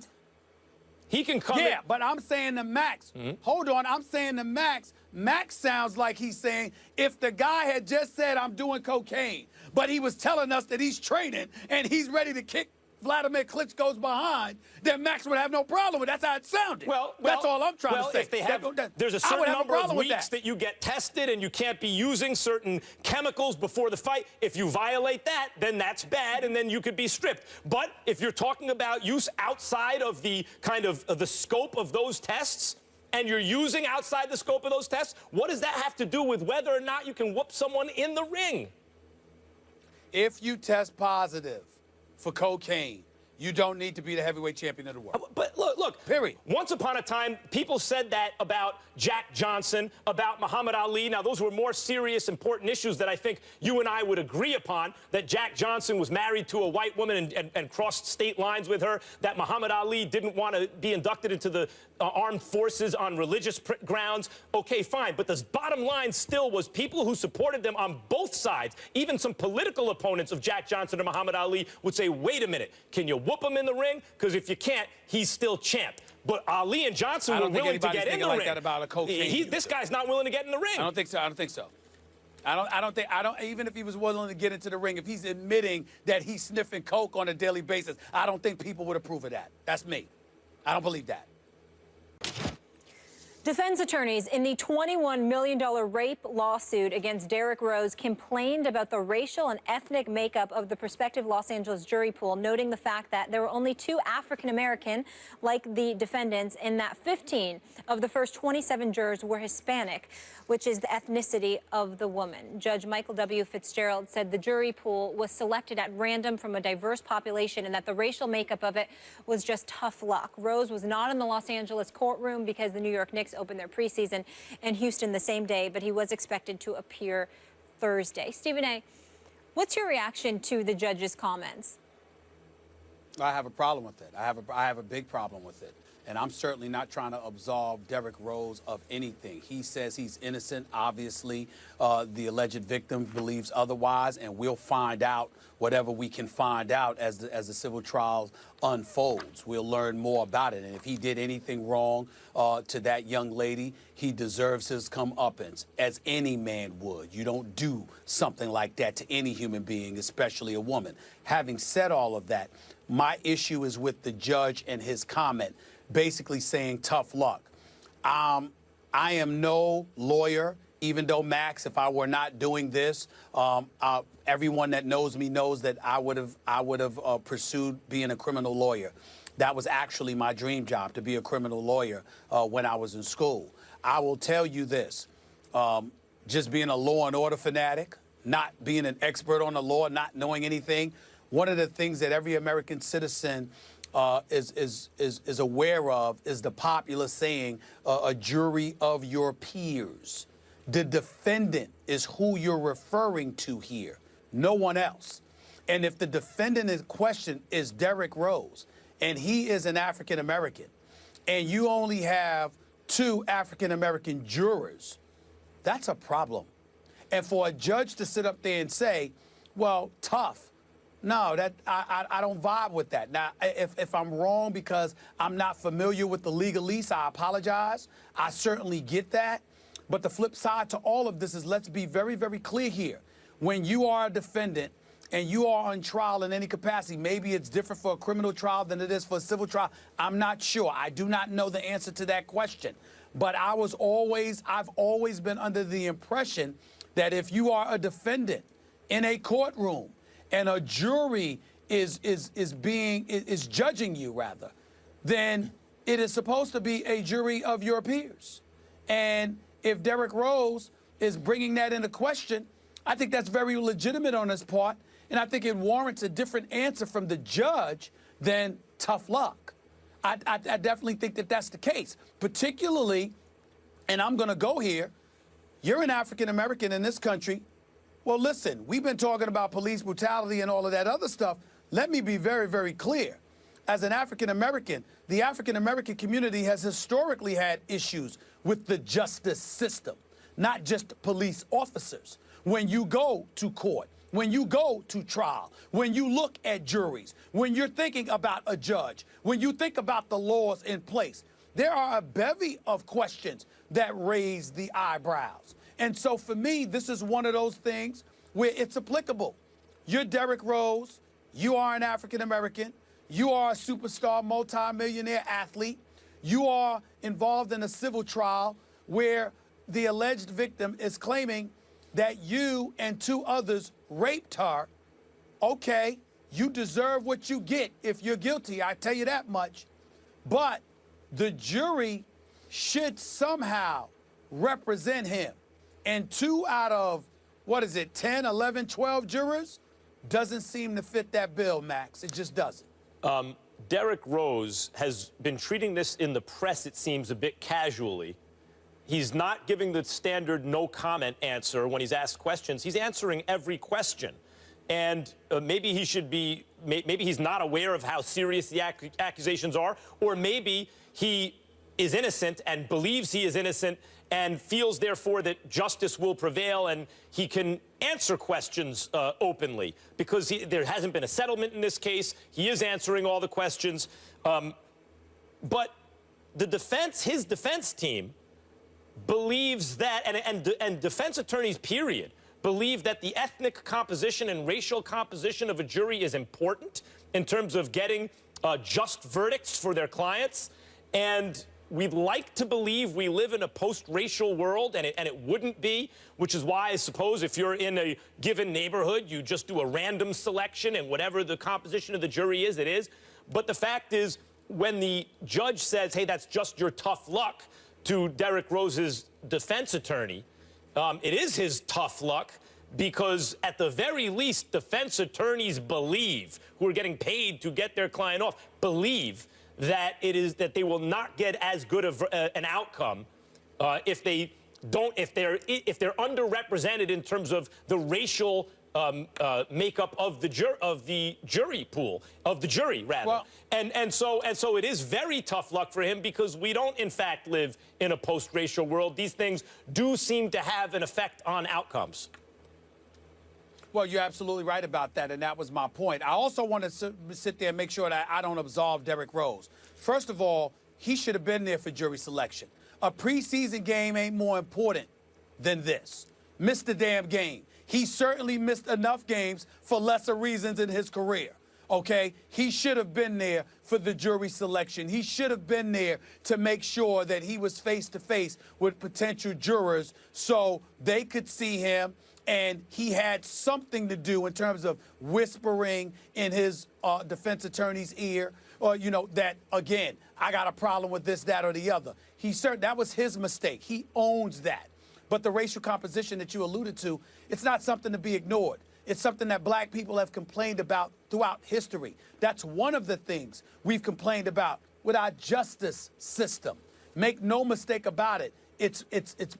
he can come yeah, but I'm saying to Max, hold on, I'm saying to Max sounds like he's saying if the guy had just said I'm doing cocaine, but he was telling us that he's training and he's ready to kick Vladimir Klitschko's behind, then Max would have no problem with it. That's how it sounded. Well, that's all I'm trying to say. If they have, there's a certain number of weeks that you get tested and you can't be using certain chemicals before the fight. If you violate that, then that's bad, and then you could be stripped. But if you're talking about use outside of the kind of the scope of those tests, and you're using outside the scope of those tests, what does that have to do with whether or not you can whoop someone in the ring? If you test positive for cocaine, you don't need to be the heavyweight champion of the world. But look, period. Once upon a time, people said that about Jack Johnson, about Muhammad Ali. Now, those were more serious, important issues that I think you and I would agree upon, that Jack Johnson was married to a white woman and crossed state lines with her, that Muhammad Ali didn't want to be inducted into the armed forces on religious grounds. Okay, fine. But the bottom line still was people who supported them on both sides, even some political opponents of Jack Johnson and Muhammad Ali, would say, wait a minute, can you whoop him in the ring? Because if you can't, he's still champ. But Ali and Johnson were willing to get in the ring. That about a cocaine this guy's not willing to get in the ring. I don't think so. I don't think so. I don't even if he was willing to get into the ring, if he's admitting that he's sniffing coke on a daily basis, I don't think people would approve of that. That's me. I don't believe that. Defense attorneys in the $21 million rape lawsuit against Derrick Rose complained about the racial and ethnic makeup of the prospective Los Angeles jury pool, noting the fact that there were only 2 African-American, like the defendants, and that 15 of the first 27 jurors were Hispanic, which is the ethnicity of the woman. Judge Michael W. Fitzgerald said the jury pool was selected at random from a diverse population and that the racial makeup of it was just tough luck. Rose was not in the Los Angeles courtroom because the New York Knicks opened their preseason in Houston the same day, but he was expected to appear Thursday. Stephen A., what's your reaction to the judge's comments? I have a problem with it. I have a big problem with it. And I'm certainly not trying to absolve Derrick Rose of anything. He says he's innocent. Obviously, the alleged victim believes otherwise, and we'll find out whatever we can find out as the civil trial unfolds. We'll learn more about it. And if he did anything wrong to that young lady, he deserves his comeuppance, as any man would. You don't do something like that to any human being, especially a woman. Having said all of that, my issue is with the judge and his comment. basically saying tough luck. I am no lawyer, even though, Max, if I were not doing this, everyone that knows me knows that I would have pursued being a criminal lawyer. That was actually my dream job, to be a criminal lawyer when I was in school. I will tell you this, just being a law and order fanatic, not being an expert on the law, not knowing anything, one of the things that every American citizen is aware of is the popular saying, a jury of your peers. The defendant is who you're referring to here, no one else. And if the defendant in question is Derrick Rose, and he is an African American, and you only have 2 African American jurors, that's a problem. And for a judge to sit up there and say, well, tough, no, that I don't vibe with that. Now, if I'm wrong because I'm not familiar with the legalese, I apologize. I certainly get that. But the flip side to all of this is, let's be very, very clear here. When you are a defendant and you are on trial in any capacity, maybe it's different for a criminal trial than it is for a civil trial. I'm not sure. I do not know the answer to that question. But I've always been under the impression that if you are a defendant in a courtroom and a jury is judging you, rather, then it is supposed to be a jury of your peers. And if Derrick Rose is bringing that into question, I think that's very legitimate on his part, and I think it warrants a different answer from the judge than tough luck. I definitely think that that's the case, particularly, and I'm going to go here, you're an African American in this country. Well, listen, we've been talking about police brutality and all of that other stuff. Let me be very, very clear. As an African American, the African American community has historically had issues with the justice system, not just police officers. When you go to court, when you go to trial, when you look at juries, when you're thinking about a judge, when you think about the laws in place, there are a bevy of questions that raise the eyebrows. And so for me, this is one of those things where it's applicable. You're Derrick Rose, you are an African American, you are a superstar multimillionaire athlete, you are involved in a civil trial where the alleged victim is claiming that you and 2 others raped her. Okay, you deserve what you get if you're guilty, I tell you that much. But the jury should somehow represent him. And 2 out of, 10, 11, 12 jurors doesn't seem to fit that bill, Max. It just doesn't. Derrick Rose has been treating this in the press, it seems, a bit casually. He's not giving the standard no comment answer when he's asked questions. He's answering every question. And maybe he should be, maybe he's not aware of how serious the accusations are, or maybe he is innocent and believes he is innocent and feels, therefore, that justice will prevail and he can answer questions openly because there hasn't been a settlement in this case. He is answering all the questions. But the defense, his defense team, believes that, and defense attorneys, period, believe that the ethnic composition and racial composition of a jury is important in terms of getting just verdicts for their clients. And we'd like to believe we live in a post-racial world, and it wouldn't be, which is why I suppose if you're in a given neighborhood, you just do a random selection, and whatever the composition of the jury is, it is. But the fact is, when the judge says, hey, that's just your tough luck, to Derrick Rose's defense attorney, it is his tough luck because at the very least, defense attorneys believe, who are getting paid to get their client off, believe that that they will not get as good of an outcome if they're underrepresented in terms of the racial makeup of the jury pool, of the jury, rather. Well, and so it is very tough luck for him because we don't, in fact, live in a post-racial world. These things do seem to have an effect on outcomes. Well, you're absolutely right about that, and that was my point. I also want to sit there and make sure that I don't absolve Derrick Rose. First of all, he should have been there for jury selection. A preseason game ain't more important than this. Missed the damn game. He certainly missed enough games for lesser reasons in his career. Okay, he should have been there for the jury selection. He should have been there to make sure that he was face to face with potential jurors so they could see him, and he had something to do in terms of whispering in his defense attorney's ear, or, you know, that, again, I got a problem with this, that, or the other. That was his mistake. He owns that. But the racial composition that you alluded to, it's not something to be ignored. It's something that black people have complained about throughout history. That's one of the things we've complained about with our justice system. Make no mistake about it. It's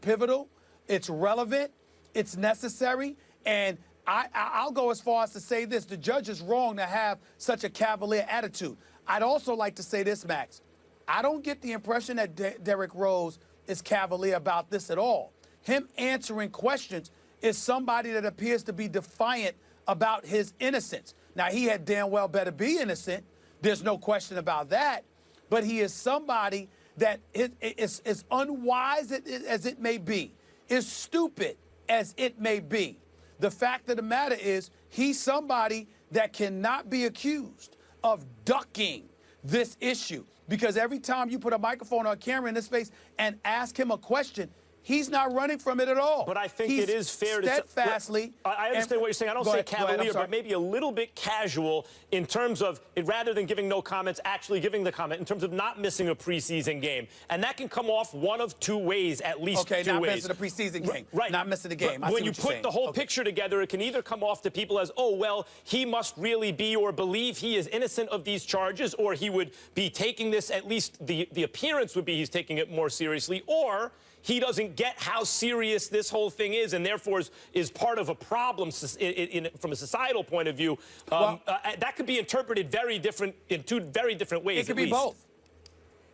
pivotal, it's relevant, it's necessary, and I'll go as far as to say this. The judge is wrong to have such a cavalier attitude. I'd also like to say this, Max. I don't get the impression that Derrick Rose is cavalier about this at all. Him answering questions is somebody that appears to be defiant about his innocence. Now, he had damn well better be innocent. There's no question about that. But he is somebody that is unwise as it may be, is stupid as it may be. The fact of the matter is he's somebody that cannot be accused of ducking this issue, because every time you put a microphone or a camera in his face and ask him a question, he's not running from it at all. But I think He's it is fair to steadfastly. I understand what you're saying. I don't say cavalier, but maybe a little bit casual in terms of it, rather than giving no comments, actually giving the comment in terms of not missing a preseason game. And that can come off one of two ways, at least two ways. Okay, not missing a preseason game. Right. Not missing a game. When you put the whole picture together, it can either come off to people as, oh, well, he must really be or believe he is innocent of these charges, or he would be taking this, at least the appearance would be he's taking it more seriously, or he doesn't get how serious this whole thing is, and therefore is part of a problem from a societal point of view. That could be interpreted in two very different ways. It could be both.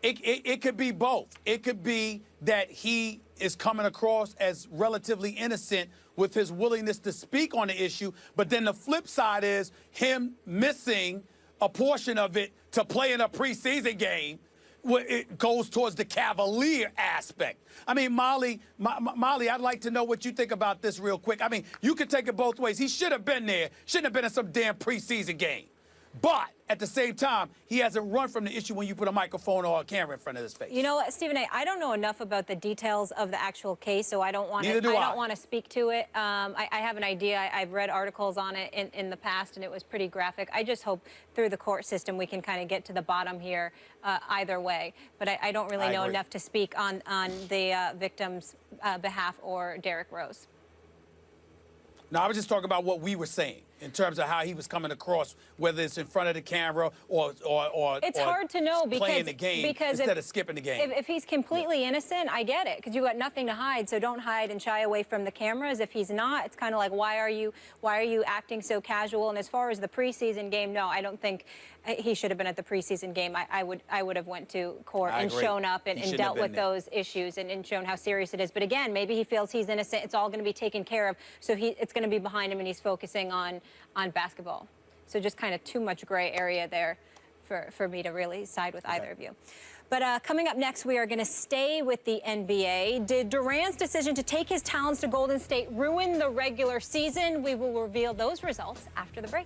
It could be both. It could be that he is coming across as relatively innocent with his willingness to speak on the issue, but then the flip side is him missing a portion of it to play in a preseason game. It goes towards the cavalier aspect. I mean, Molly, I'd like to know what you think about this real quick. I mean, you could take it both ways. He should have been there. Shouldn't have been in some damn preseason game. But at the same time, he hasn't run from the issue when you put a microphone or a camera in front of his face. You know what, Stephen A., I don't know enough about the details of the actual case, so I don't want to speak to it. I have an idea. I've read articles on it in the past, and it was pretty graphic. I just hope through the court system we can kind of get to the bottom here either way. But I don't really know enough to speak on the victim's behalf or Derrick Rose. No, I was just talking about what we were saying in terms of how he was coming across, whether it's in front of the camera or it's hard to know playing the game instead of skipping the game. If he's completely innocent, I get it, because you've got nothing to hide, so don't hide and shy away from the cameras. If he's not, it's kind of like, why are you acting so casual? And as far as the preseason game, no, I don't think he should have been at the preseason game. I would have went to court and shown up and dealt with those issues and shown how serious it is. But again, maybe he feels he's innocent. It's all going to be taken care of, so it's going to be behind him, and he's focusing on basketball. So just kind of too much gray area there for me to really side with either of you. But coming up next, we are going to stay with the NBA. Did Durant's decision to take his talents to Golden State ruin the regular season? We will reveal those results after the break.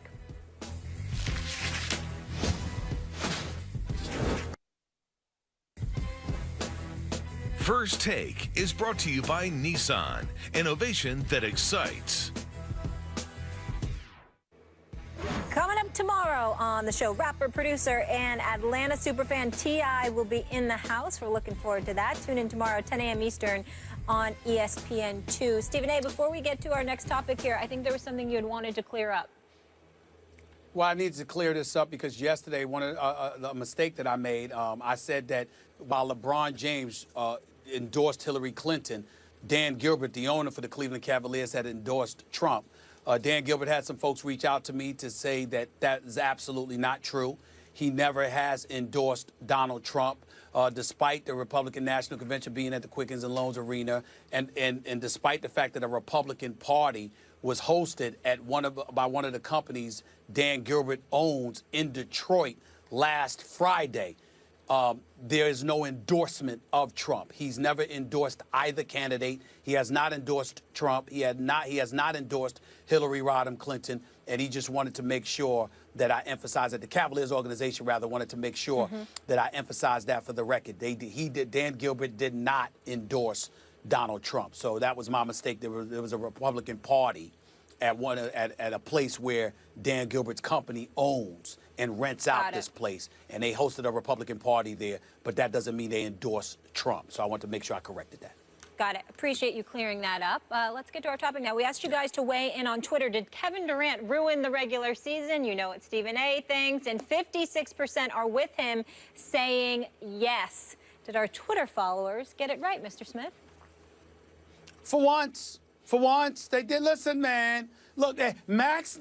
First Take is brought to you by Nissan. Innovation that excites. Coming up tomorrow on the show, rapper, producer, and Atlanta superfan T.I. will be in the house. We're looking forward to that. Tune in tomorrow, 10 a.m. Eastern on ESPN2. Stephen A., before we get to our next topic here, I think there was something you had wanted to clear up. Well, I need to clear this up because yesterday, a mistake that I made, I said that while LeBron James endorsed Hillary Clinton, Dan Gilbert, the owner for the Cleveland Cavaliers, had endorsed Trump. Dan Gilbert had some folks reach out to me to say that that is absolutely not true. He never has endorsed Donald Trump, despite the Republican National Convention being at the Quickens and Loans Arena, and despite the fact that a Republican Party was hosted at by one of the companies Dan Gilbert owns in Detroit last Friday. There is no endorsement of Trump. He's never endorsed either candidate. He has not endorsed Trump. He has not endorsed Hillary Rodham Clinton, and he just wanted to make sure that I emphasize that the Cavaliers organization rather wanted to make sure that I emphasize that for the record. Dan Gilbert did not endorse Donald Trump. So that was my mistake. There was a Republican Party at a place where Dan Gilbert's company owns and rents out this place. And they hosted a Republican Party there, but that doesn't mean they endorse Trump. So I want to make sure I corrected that. Got it. Appreciate you clearing that up. Let's get to our topic now. We asked you guys to weigh in on Twitter. Did Kevin Durant ruin the regular season? You know what Stephen A. thinks. And 56% are with him, saying yes. Did our Twitter followers get it right, Mr. Smith? For once, they did. Listen, man. Look, Max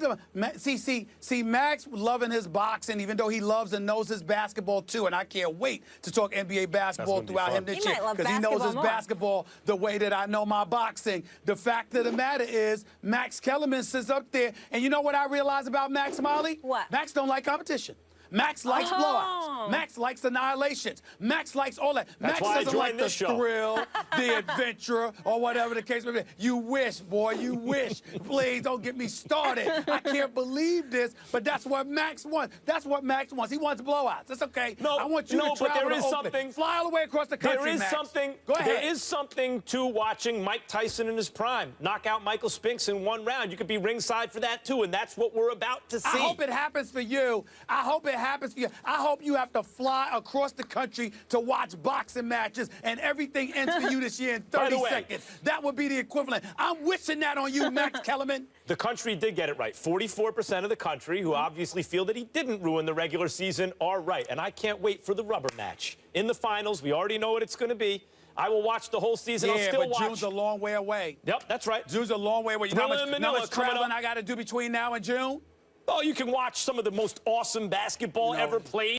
loving his boxing, even though he loves and knows his basketball too. And I can't wait to talk NBA basketball throughout him this year because he knows his basketball the way that I know my boxing. The fact of the matter is, Max Kellerman sits up there, and you know what I realize about Max, Molly? What? Max don't like competition. Max likes blowouts. Max likes annihilations. Max likes all that. Max doesn't like the thrill, the adventure, or whatever the case may be. You wish, boy, you wish. Please don't get me started. I can't believe this, but that's what Max wants. That's what Max wants. He wants blowouts. That's okay. No, I want you to travel but there is to Oakland. something. Fly all the way across the country, There is Max. something. Go ahead. There is something to watching Mike Tyson in his prime knock out Michael Spinks in one round. You could be ringside for that too, and that's what we're about to see. I hope it happens for you. I hope it happens for you. I hope you have to fly across the country to watch boxing matches and everything ends for you this year in 30 seconds. That would be the equivalent. I'm wishing that on you, Max Kellerman. The country did get it right. 44% of the country who obviously feel that he didn't ruin the regular season are right. And I can't wait for the rubber match. In the finals, we already know what it's going to be. I will watch the whole season. I'll still watch. June's a long way away. Yep, that's right. June's a long way away. You know how much traveling up. I got to do between now and June? Oh, you can watch some of the most awesome basketball ever played.